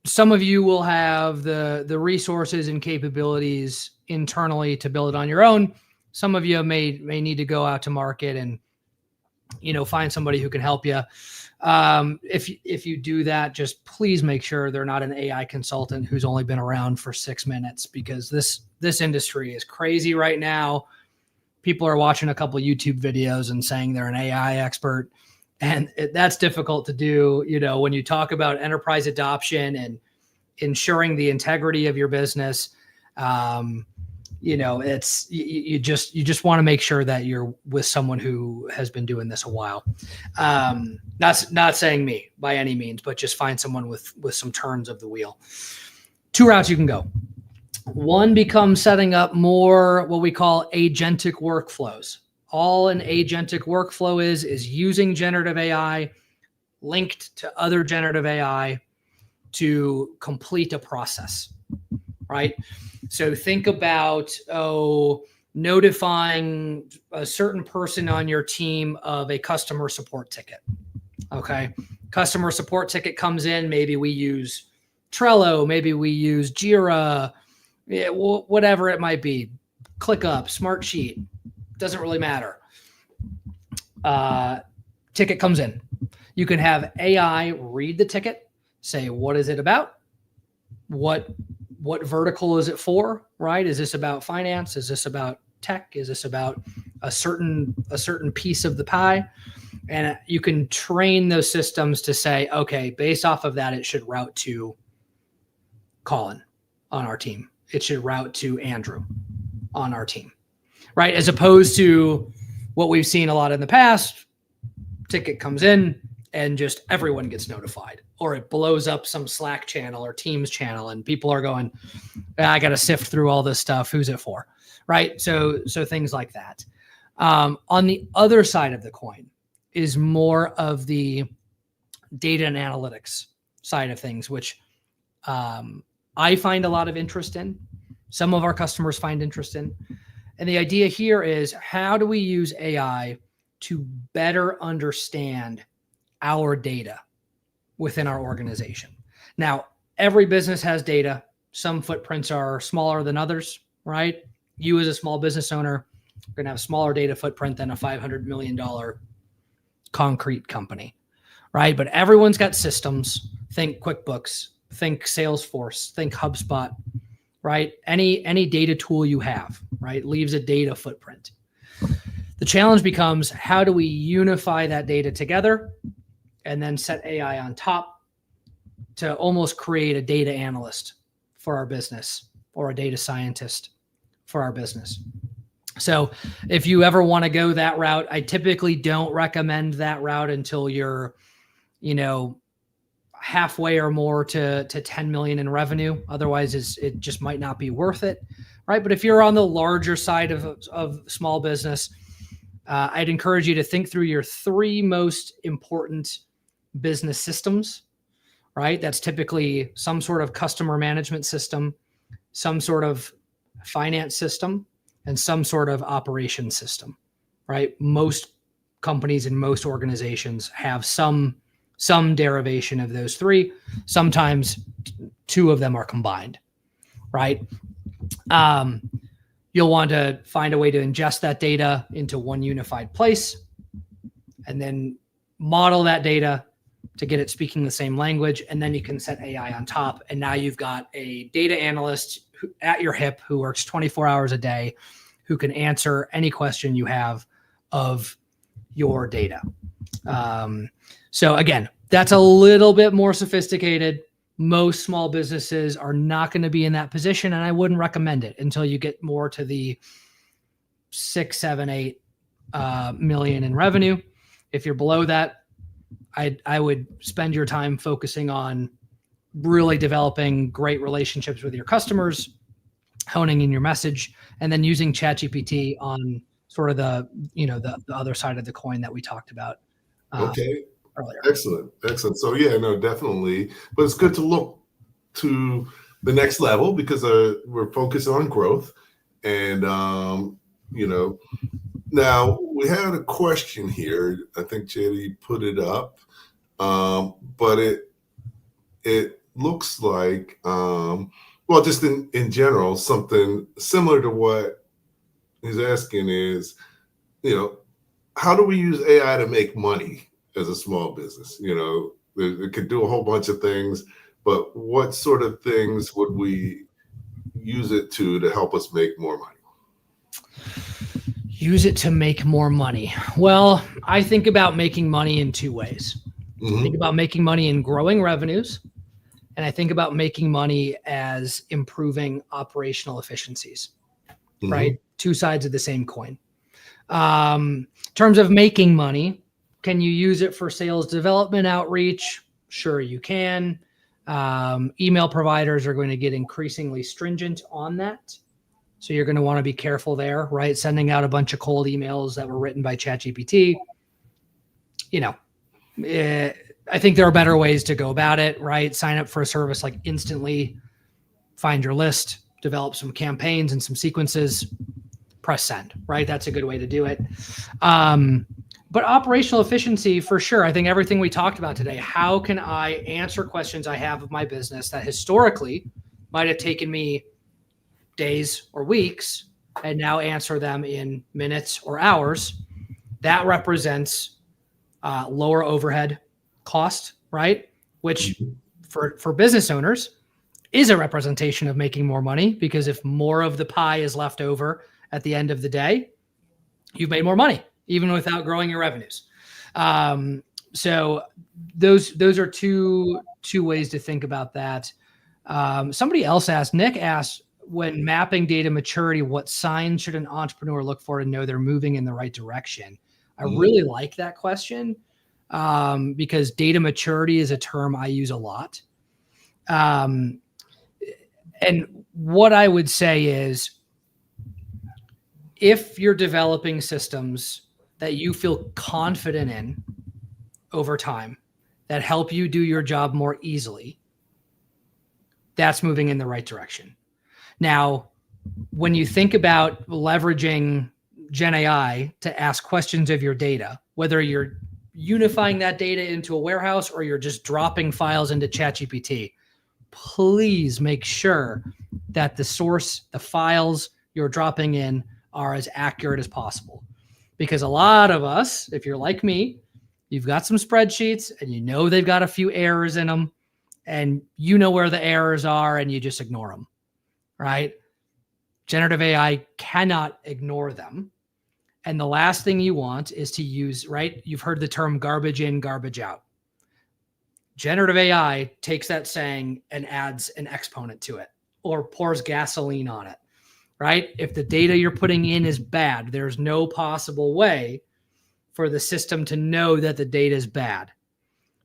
some of you will have the resources and capabilities internally to build it on your own. Some of you may need to go out to market and find somebody who can help you. If you do that, just please make sure they're not an AI consultant who's only been around for 6 minutes, because this industry is crazy right now. People are watching a couple of YouTube videos and saying they're an AI expert, and that's difficult to do. When you talk about enterprise adoption and ensuring the integrity of your business, it's you just want to make sure that you're with someone who has been doing this a while. Not saying me by any means, but just find someone with some turns of the wheel. Two routes you can go. One becomes setting up more what we call agentic workflows. All an agentic workflow is using generative AI linked to other generative AI to complete a process, right? So think about, notifying a certain person on your team of a customer support ticket. Okay. Customer support ticket comes in. Maybe we use Trello. Maybe we use Jira, whatever it might be. ClickUp, Smartsheet, doesn't really matter. Ticket comes in. You can have AI read the ticket, say, what is it about? What vertical is it for, right? Is this about finance? Is this about tech? Is this about a certain piece of the pie? And you can train those systems to say, okay, based off of that, it should route to Collin on our team. It should route to Andrew on our team, right? As opposed to what we've seen a lot in the past, ticket comes in and just everyone gets notified, or it blows up some Slack channel or Teams channel and people are going, I got to sift through all this stuff. Who's it for? Right. So things like that. On the other side of the coin is more of the data and analytics side of things, which I find a lot of interest in. Some of our customers find interest in. And the idea here is, how do we use AI to better understand our data within our organization? Now, every business has data. Some footprints are smaller than others, right? You as a small business owner are going to have a smaller data footprint than a $500 million concrete company, right? But everyone's got systems. Think QuickBooks, think Salesforce, think HubSpot, right? Any data tool you have, right, leaves a data footprint. The challenge becomes, how do we unify that data together and then set AI on top to almost create a data analyst for our business or a data scientist for our business? So if you ever want to go that route, I typically don't recommend that route until you're, halfway or more to 10 million in revenue. Otherwise, it just might not be worth it, right? But if you're on the larger side of small business, I'd encourage you to think through your 3 most important business systems, right? That's typically some sort of customer management system, some sort of finance system, and some sort of operation system, right? Most companies and most organizations have some derivation of those 3. Sometimes 2 of them are combined, right? You'll want to find a way to ingest that data into one unified place and then model that data to get it speaking the same language. And then you can set AI on top. And now you've got a data analyst at your hip who works 24 hours a day, who can answer any question you have of your data. So again, that's a little bit more sophisticated. Most small businesses are not going to be in that position, and I wouldn't recommend it until you get more to the 6, 7, 8 million in revenue. If you're below that, I would spend your time focusing on really developing great relationships with your customers, honing in your message, and then using ChatGPT on sort of the other side of the coin that we talked about Okay. earlier. Excellent. So yeah, no, definitely. But it's good to look to the next level because we're focused on growth. And, now we had a question here. I think JD put it up. But it looks like, just in general, something similar to what he's asking is, how do we use AI to make money as a small business? It could do a whole bunch of things, but what sort of things would we use it to help us make more money? Use it to make more money. Well, I think about making money in two ways. Mm-hmm. I think about making money in growing revenues, and I think about making money as improving operational efficiencies, Mm-hmm. right? Two sides of the same coin. In terms of making money, can you use it for sales development outreach? Sure, you can. Email providers are going to get increasingly stringent on that. So you're going to want to be careful there, right? Sending out a bunch of cold emails that were written by ChatGPT. I think there are better ways to go about it, right? Sign up for a service like Instantly, find your list, develop some campaigns and some sequences, press send, right? That's a good way to do it. But operational efficiency, for sure. I think everything we talked about today, how can I answer questions I have of my business that historically might have taken me days or weeks, and now answer them in minutes or hours? That represents lower overhead cost, right? Which for business owners is a representation of making more money, because if more of the pie is left over at the end of the day, you've made more money, even without growing your revenues. So those are two ways to think about that. Somebody else asked, Nick asked, when mapping data maturity, what signs should an entrepreneur look for to know they're moving in the right direction? I really like that question because data maturity is a term I use a lot. And what I would say is, if you're developing systems that you feel confident in over time, that help you do your job more easily, that's moving in the right direction. Now, when you think about leveraging Gen AI to ask questions of your data, whether you're unifying that data into a warehouse or you're just dropping files into ChatGPT, please make sure that the source, the files you're dropping in, are as accurate as possible. Because a lot of us, if you're like me, you've got some spreadsheets and they've got a few errors in them, and where the errors are and you just ignore them, right? Generative AI cannot ignore them. And the last thing you want is to use, right? You've heard the term garbage in, garbage out. Generative AI takes that saying and adds an exponent to it or pours gasoline on it, right? If the data you're putting in is bad, there's no possible way for the system to know that the data is bad,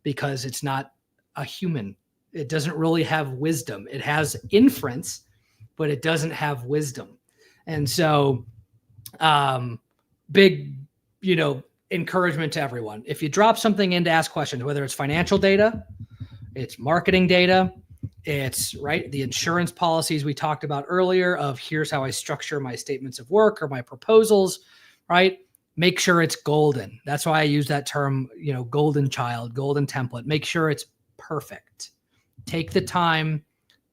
because it's not a human. It doesn't really have wisdom. It has inference, but it doesn't have wisdom. And so big, encouragement to everyone. If you drop something in to ask questions, whether it's financial data, it's marketing data, it's the insurance policies we talked about earlier of here's how I structure my statements of work or my proposals, right? Make sure it's golden. That's why I use that term, golden child, golden template. Make sure it's perfect. Take the time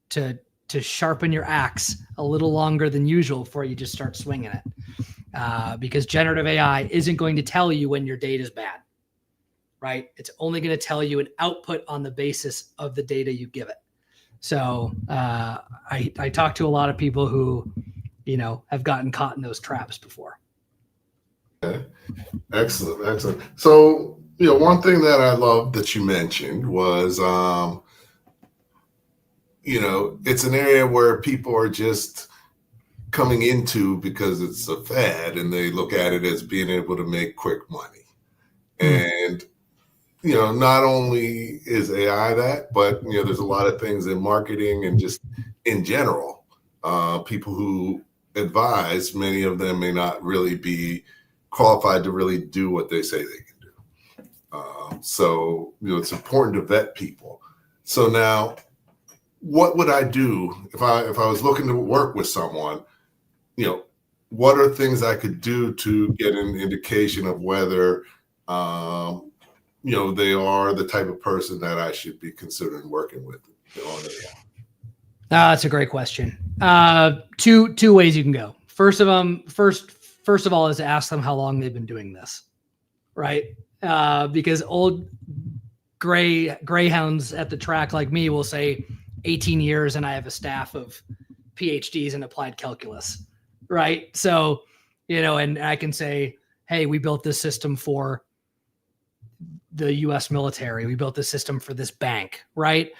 to sharpen your axe a little longer than usual before you just start swinging it. Because generative AI isn't going to tell you when your data is bad, right? It's only going to tell you an output on the basis of the data you give it. So I talk to a lot of people who have gotten caught in those traps before. Excellent. So, one thing that I love that you mentioned was, it's an area where people are just coming into because it's a fad and they look at it as being able to make quick money. And, not only is AI that, but, there's a lot of things in marketing and just in general, people who advise, many of them may not really be qualified to really do what they say they can do. So, it's important to vet people. So now, what would I do if I was looking to work with someone? What are things I could do to get an indication of whether, they are the type of person that I should be considering working with on AI? That's a great question. Two ways you can go. First of all is to ask them how long they've been doing this, right? Because old greyhounds at the track like me will say 18 years and I have a staff of PhDs in applied calculus, right? So, and I can say, hey, we built this system for the US military. We built this system for this bank, right?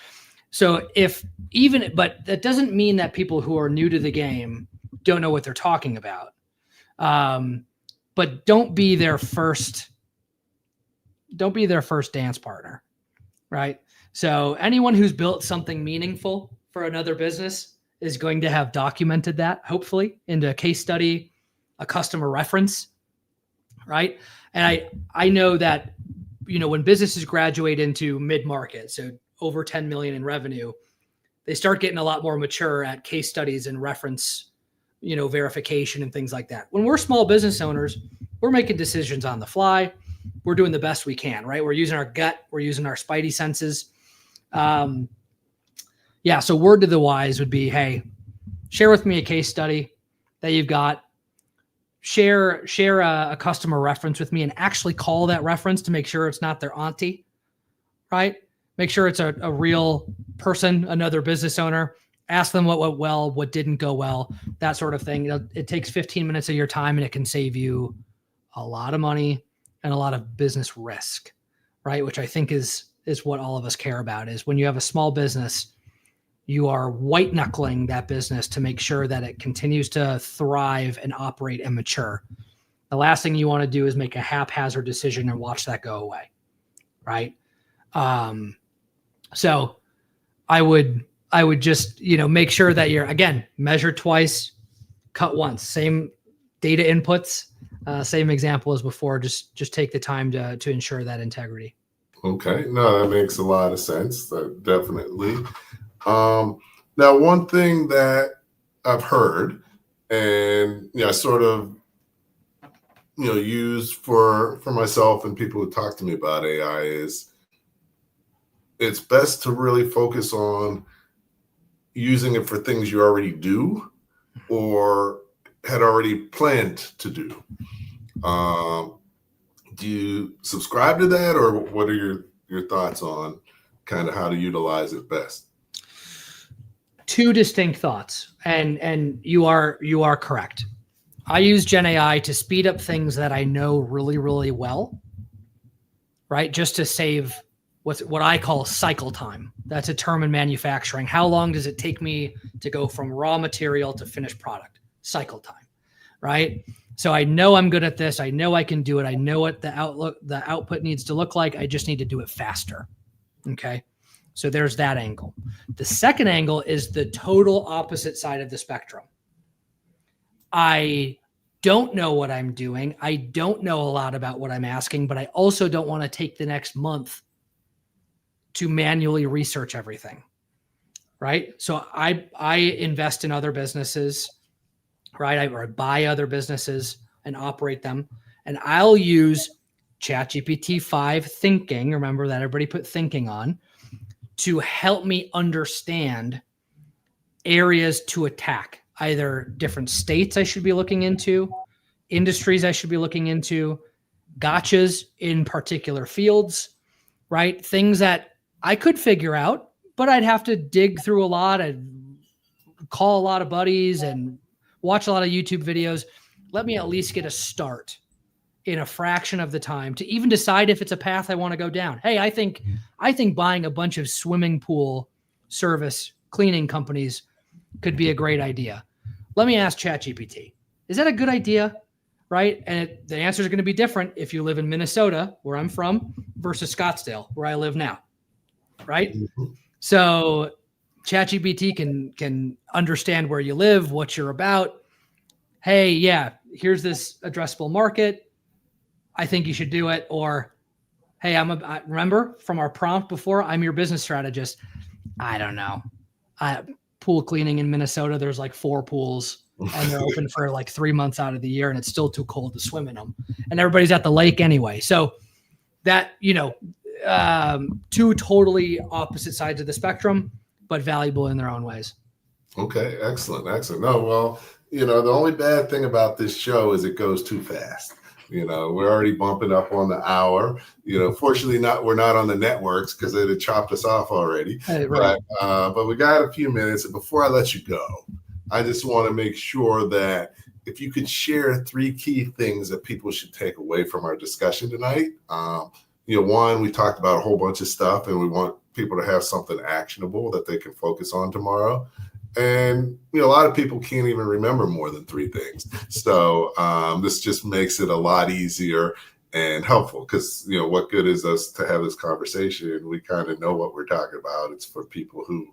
So but that doesn't mean that people who are new to the game don't know what they're talking about. But don't be their first dance partner, right? So anyone who's built something meaningful for another business is going to have documented that, hopefully, into a case study, a customer reference, right? And I know that, when businesses graduate into mid-market, so over 10 million in revenue, they start getting a lot more mature at case studies and reference, verification and things like that. When we're small business owners, we're making decisions on the fly. We're doing the best we can, right? We're using our gut. We're using our spidey senses. So word to the wise would be, hey, share with me a case study that you've got. Share a customer reference with me and actually call that reference to make sure it's not their auntie, right? Make sure it's a real person, another business owner. Ask them what went well, what didn't go well, that sort of thing. It takes 15 minutes of your time and it can save you a lot of money and a lot of business risk, right? Which I think is what all of us care about, is when you have a small business, you are white knuckling that business to make sure that it continues to thrive and operate and mature. The last thing you want to do is make a haphazard decision and watch that go away, right? So I would just, make sure that you're, again, measure twice, cut once, same data inputs, same example as before. Just take the time to ensure that integrity. Okay. No, that makes a lot of sense. Definitely. Now, one thing that I've heard and I sort of, use for myself and people who talk to me about AI is it's best to really focus on using it for things you already do or had already planned to do. Do you subscribe to that, or what are your thoughts on kind of how to utilize it best? Two distinct thoughts, and you are correct. I use Gen AI to speed up things that I know really, really well, right? Just to save what I call cycle time. That's a term in manufacturing. How long does it take me to go from raw material to finished product? Cycle time, right? So I know I'm good at this. I know I can do it. I know what the output needs to look like. I just need to do it faster. Okay. So there's that angle. The second angle is the total opposite side of the spectrum. I don't know what I'm doing. I don't know a lot about what I'm asking, but I also don't want to take the next month to manually research everything, right? So I invest in other businesses, right? I buy other businesses and operate them, and I'll use ChatGPT 5 thinking, remember that everybody put thinking on, to help me understand areas to attack, either different states I should be looking into, industries I should be looking into, gotchas in particular fields, right? Things that I could figure out, but I'd have to dig through a lot and call a lot of buddies and watch a lot of YouTube videos. Let me at least get a start in a fraction of the time to even decide if it's a path I want to go down. Hey, I think buying a bunch of swimming pool service cleaning companies could be a great idea. Let me ask ChatGPT. Is that a good idea? Right? And the answers are going to be different if you live in Minnesota, where I'm from, versus Scottsdale, where I live now. Right? Mhm. So ChatGPT can understand where you live, what you're about. Hey, yeah, here's this addressable market. I think you should do it. Or, hey, I remember from our prompt before, I'm your business strategist. I don't know. Pool cleaning in Minnesota, there's like 4 pools and they're open for like 3 months out of the year and it's still too cold to swim in them. And everybody's at the lake anyway. So that, 2 totally opposite sides of the spectrum, but valuable in their own ways. Okay, excellent. No, well, the only bad thing about this show is it goes too fast. We're already bumping up on the hour. Fortunately, we're not on the networks because they'd have chopped us off already. Right. But we got a few minutes. And before I let you go, I just want to make sure that if you could share 3 key things that people should take away from our discussion tonight. One, we talked about a whole bunch of stuff, and we want people to have something actionable that they can focus on tomorrow. And a lot of people can't even remember more than 3 things. So this just makes it a lot easier and helpful because, what good is us to have this conversation? We kind of know what we're talking about. It's for people who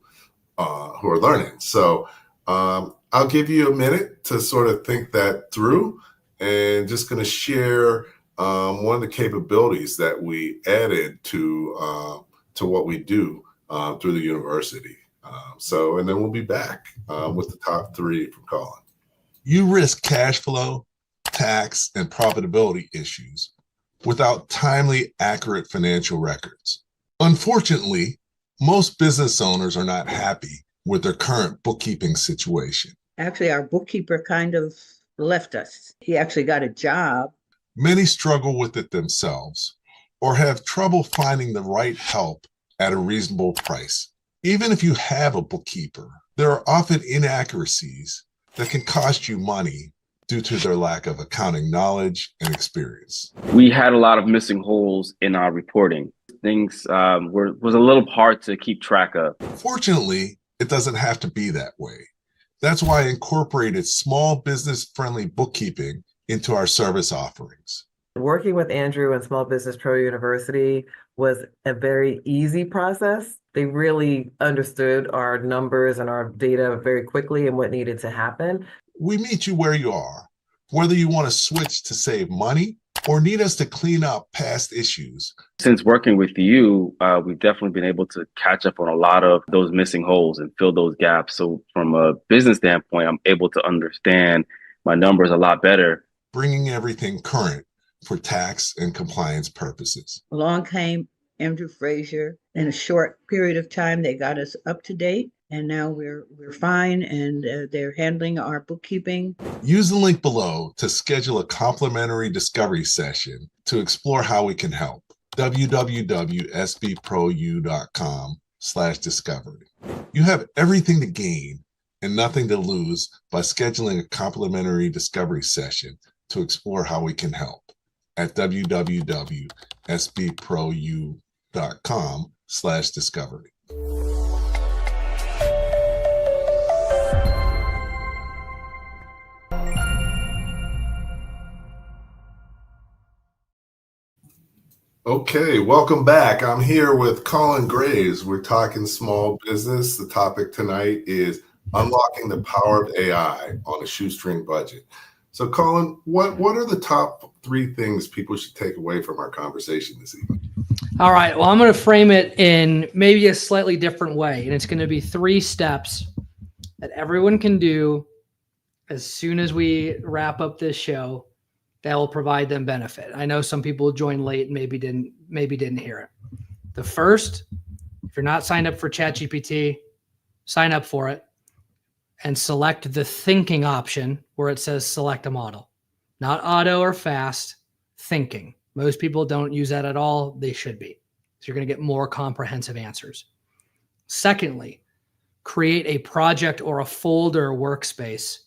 are learning. So I'll give you a minute to sort of think that through, and just going to share one of the capabilities that we added to what we do through the university. And then we'll be back with the top 3 from Collin. You risk cash flow, tax, and profitability issues without timely, accurate financial records. Unfortunately, most business owners are not happy with their current bookkeeping situation. Actually, our bookkeeper kind of left us. He actually got a job. Many struggle with it themselves or have trouble finding the right help at a reasonable price. Even if you have a bookkeeper, there are often inaccuracies that can cost you money due to their lack of accounting knowledge and experience. We had a lot of missing holes in our reporting. Things was a little hard to keep track of. Fortunately, it doesn't have to be that way. That's why I incorporated small business-friendly bookkeeping into our service offerings. Working with Andrew and Small Business Pro University was a very easy process. They really understood our numbers and our data very quickly and what needed to happen. We meet you where you are, whether you want to switch to save money or need us to clean up past issues. Since working with you, we've definitely been able to catch up on a lot of those missing holes and fill those gaps. So from a business standpoint, I'm able to understand my numbers a lot better. Bringing everything current for tax and compliance purposes. Along came Andrew Frazier. In a short period of time, they got us up to date, and now we're fine, and they're handling our bookkeeping. Use the link below to schedule a complimentary discovery session to explore how we can help. www.sbprou.com/discovery. You have everything to gain and nothing to lose by scheduling a complimentary discovery session to explore how we can help at www.sbprou.com/discovery. Okay, welcome back. I'm here with Collin Graves. We're talking small business. The topic tonight is unlocking the power of AI on a shoestring budget. So, Collin, what are the top 3 things people should take away from our conversation this evening? All right. Well, I'm going to frame it in maybe a slightly different way. And it's going to be 3 steps that everyone can do as soon as we wrap up this show that will provide them benefit. I know some people joined late and maybe didn't hear it. The first, if you're not signed up for ChatGPT, sign up for it and select the thinking option where it says select a model. Not auto or fast, thinking. Most people don't use that at all. They should be. So you're going to get more comprehensive answers. Secondly, create a project or a folder workspace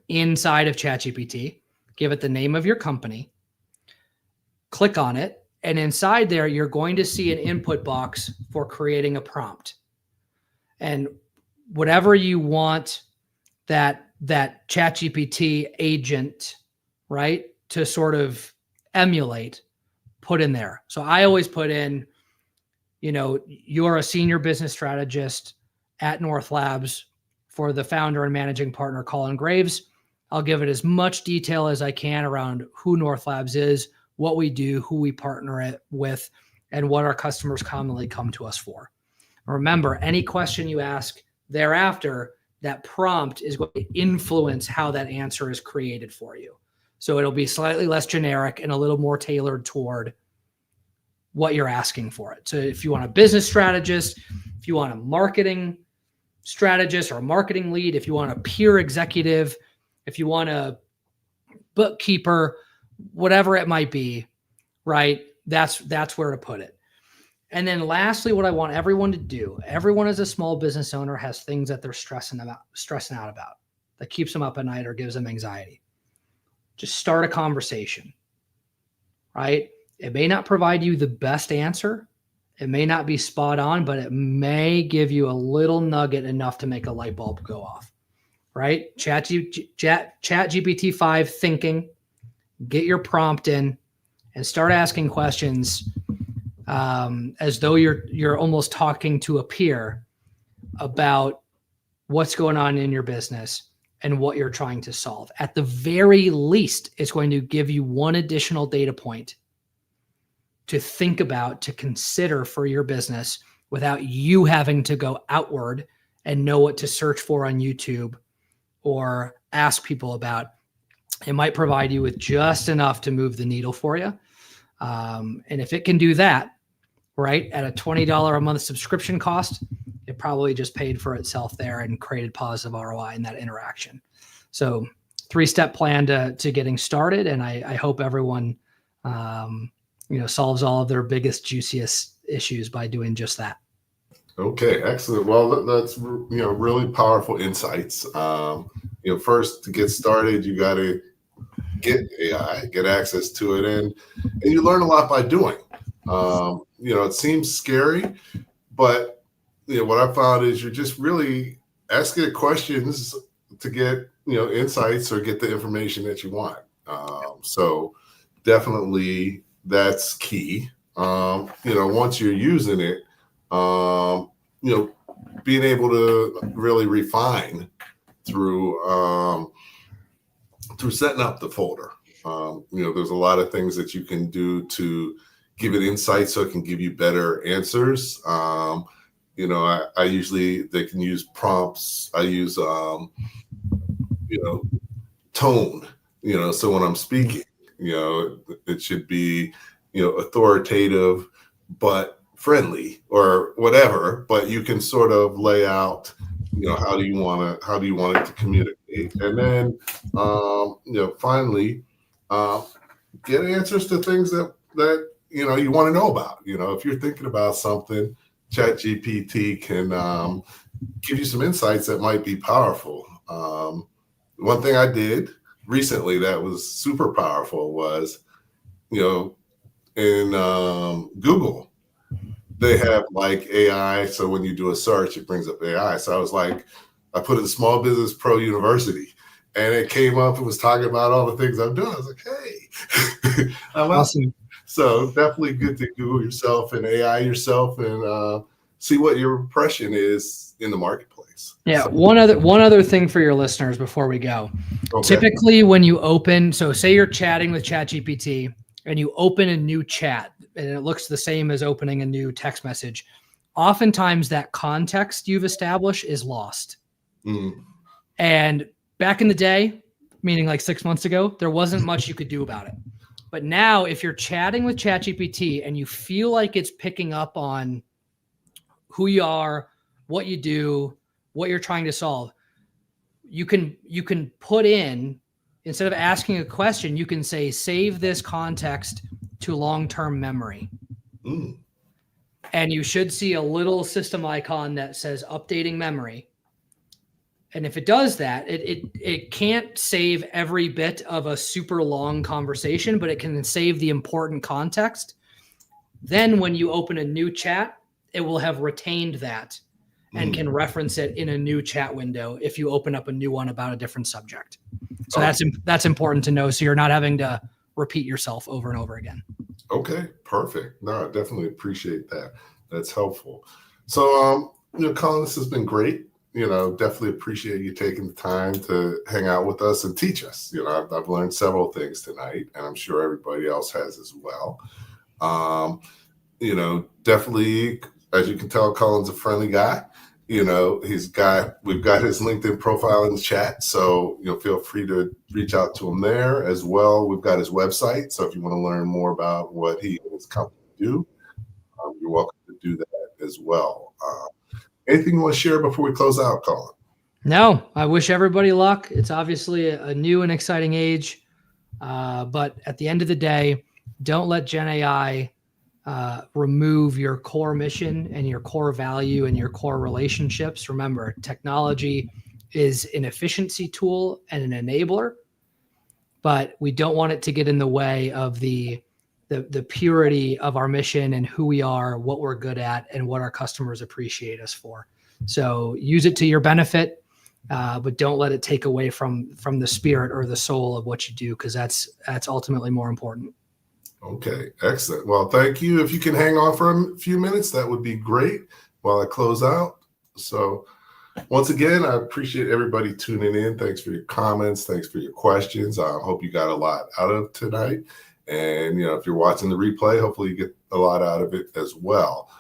inside of ChatGPT, give it the name of your company, click on it, and inside there, you're going to see an input box for creating a prompt. And whatever you want that ChatGPT agent, right, to sort of emulate, put in there. So I always put in, you're a senior business strategist at North Labs for the founder and managing partner, Collin Graves. I'll give it as much detail as I can around who North Labs is, what we do, who we partner it with, and what our customers commonly come to us for. Remember, any question you ask thereafter, that prompt is going to influence how that answer is created for you. So it'll be slightly less generic and a little more tailored toward what you're asking for it. So if you want a business strategist, if you want a marketing strategist or a marketing lead, if you want a peer executive, if you want a bookkeeper, whatever it might be, right? That's where to put it. And then lastly, what I want everyone to do, everyone as a small business owner has things that they're stressing out about that keeps them up at night or gives them anxiety. Just start a conversation, right? It may not provide you the best answer. It may not be spot on, but it may give you a little nugget enough to make a light bulb go off, right? ChatGPT-5 thinking, get your prompt in and start asking questions as though you're almost talking to a peer about what's going on in your business and what you're trying to solve. At the very least, it's going to give you one additional data point to think about, to consider for your business without you having to go outward and know what to search for on YouTube or ask people about. It might provide you with just enough to move the needle for you. And if it can do that, right, at a $20 a month subscription cost, it probably just paid for itself there and created positive ROI in that interaction. So 3-step plan to getting started. And I hope everyone, solves all of their biggest, juiciest issues by doing just that. Okay, excellent. Well, that's really powerful insights. First, to get started, you got to get AI, get access to it, and you learn a lot by doing. It seems scary, but what I found is you're just really asking it questions to get insights or get the information that you want. So definitely that's key. Once you're using it, being able to really refine through setting up the folder. There's a lot of things that you can do to give it insight so it can give you better answers. I usually, they can use prompts. I use, tone, so when I'm speaking, it should be, authoritative, but friendly or whatever, but you can sort of lay out, how do you want it to communicate? And then, finally, get answers to things that you want to know about. If you're thinking about something, ChatGPT can give you some insights that might be powerful. One thing I did recently that was super powerful was, in Google, they have like AI. So when you do a search, it brings up AI. So I was like, I put in Small Business Pro University, and it came up and was talking about all the things I'm doing. I was like, hey, Awesome. So definitely good to Google yourself and AI yourself and see what your impression is in the marketplace. Yeah. One other thing for your listeners before we go. Okay. Typically when you open, so say you're chatting with ChatGPT and you open a new chat and it looks the same as opening a new text message, oftentimes that context you've established is lost. Mm. And back in the day, meaning like 6 months ago, there wasn't much you could do about it. But now if you're chatting with ChatGPT and you feel like it's picking up on who you are, what you do, what you're trying to solve, you can put in, instead of asking a question, you can say, save this context to long-term memory. Mm. And you should see a little system icon that says updating memory. And if it does that, it can't save every bit of a super long conversation, but it can save the important context. Then when you open a new chat, it will have retained that and can reference it in a new chat window if you open up a new one about a different subject. So that's important to know, so you're not having to repeat yourself over and over again. Okay, perfect. No, I definitely appreciate that. That's helpful. So, Collin, this has been great. Definitely appreciate you taking the time to hang out with us and teach us. I've learned several things tonight, and I'm sure everybody else has as well. Definitely, as you can tell, Collin's a friendly guy. We've got his LinkedIn profile in the chat, so feel free to reach out to him there as well. We've got his website, so if you want to learn more about what he and his company do, you're welcome to do that as well. Anything you want to share before we close out, Collin? No, I wish everybody luck. It's obviously a new and exciting age, but at the end of the day, don't let Gen AI remove your core mission and your core value and your core relationships. Remember, technology is an efficiency tool and an enabler, but we don't want it to get in the way of the purity of our mission and who we are, what we're good at, and what our customers appreciate us for. So use it to your benefit, but don't let it take away from the spirit or the soul of what you do, because that's ultimately more important. Okay, excellent. Well, thank you. If you can hang on for a few minutes, that would be great while I close out. So once again, I appreciate everybody tuning in. Thanks for your comments. Thanks for your questions. I hope you got a lot out of tonight. And, if you're watching the replay, hopefully you get a lot out of it as well.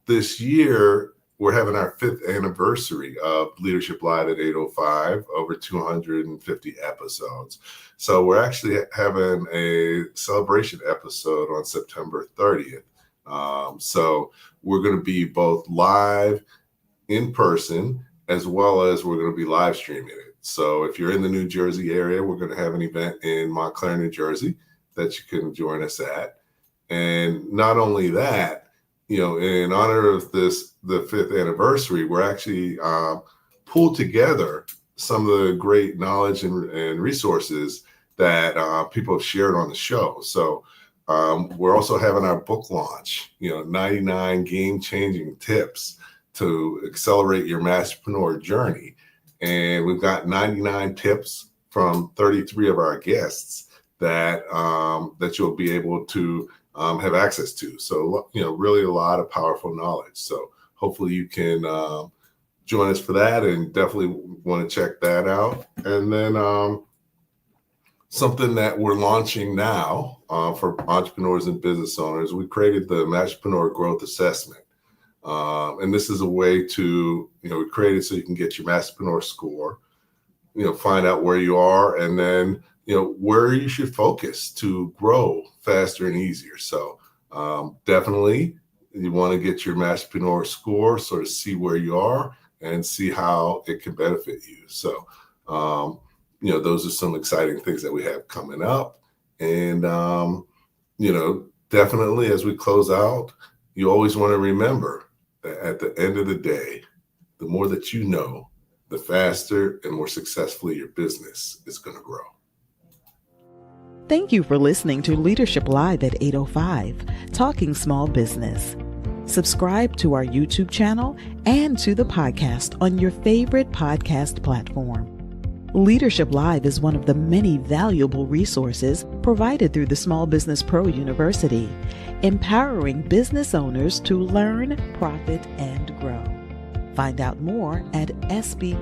This year, we're having our 5th anniversary of Leadership Live at 805, over 250 episodes. So we're actually having a celebration episode on September 30th. So we're going to be both live in person, as well as we're going to be live streaming it. So if you're in the New Jersey area, we're going to have an event in Montclair, New Jersey that you can join us at. And not only that, in honor of the 5th anniversary, we're actually pulled together some of the great knowledge and resources that people have shared on the show. So we're also having our book launch, 99 game-changing tips to accelerate your masterpreneur journey. And we've got 99 tips from 33 of our guests that you'll be able to have access to. So, really a lot of powerful knowledge. So hopefully you can join us for that, and definitely want to check that out. And then something that we're launching now for entrepreneurs and business owners, we created the Masterpreneur Growth Assessment. And this is a way to, we created so you can get your Masterpreneur score, find out where you are, and then, where you should focus to grow faster and easier. So definitely you want to get your Masterpreneur score, sort of see where you are and see how it can benefit you. So, those are some exciting things that we have coming up. And, definitely as we close out, you always want to remember that at the end of the day, the more that you know, the faster and more successfully your business is going to grow. Thank you for listening to Leadership Live at 805, Talking Small Business. Subscribe to our YouTube channel and to the podcast on your favorite podcast platform. Leadership Live is one of the many valuable resources provided through the Small Business Pro University, empowering business owners to learn, profit, and grow. Find out more at sbpro.u.com.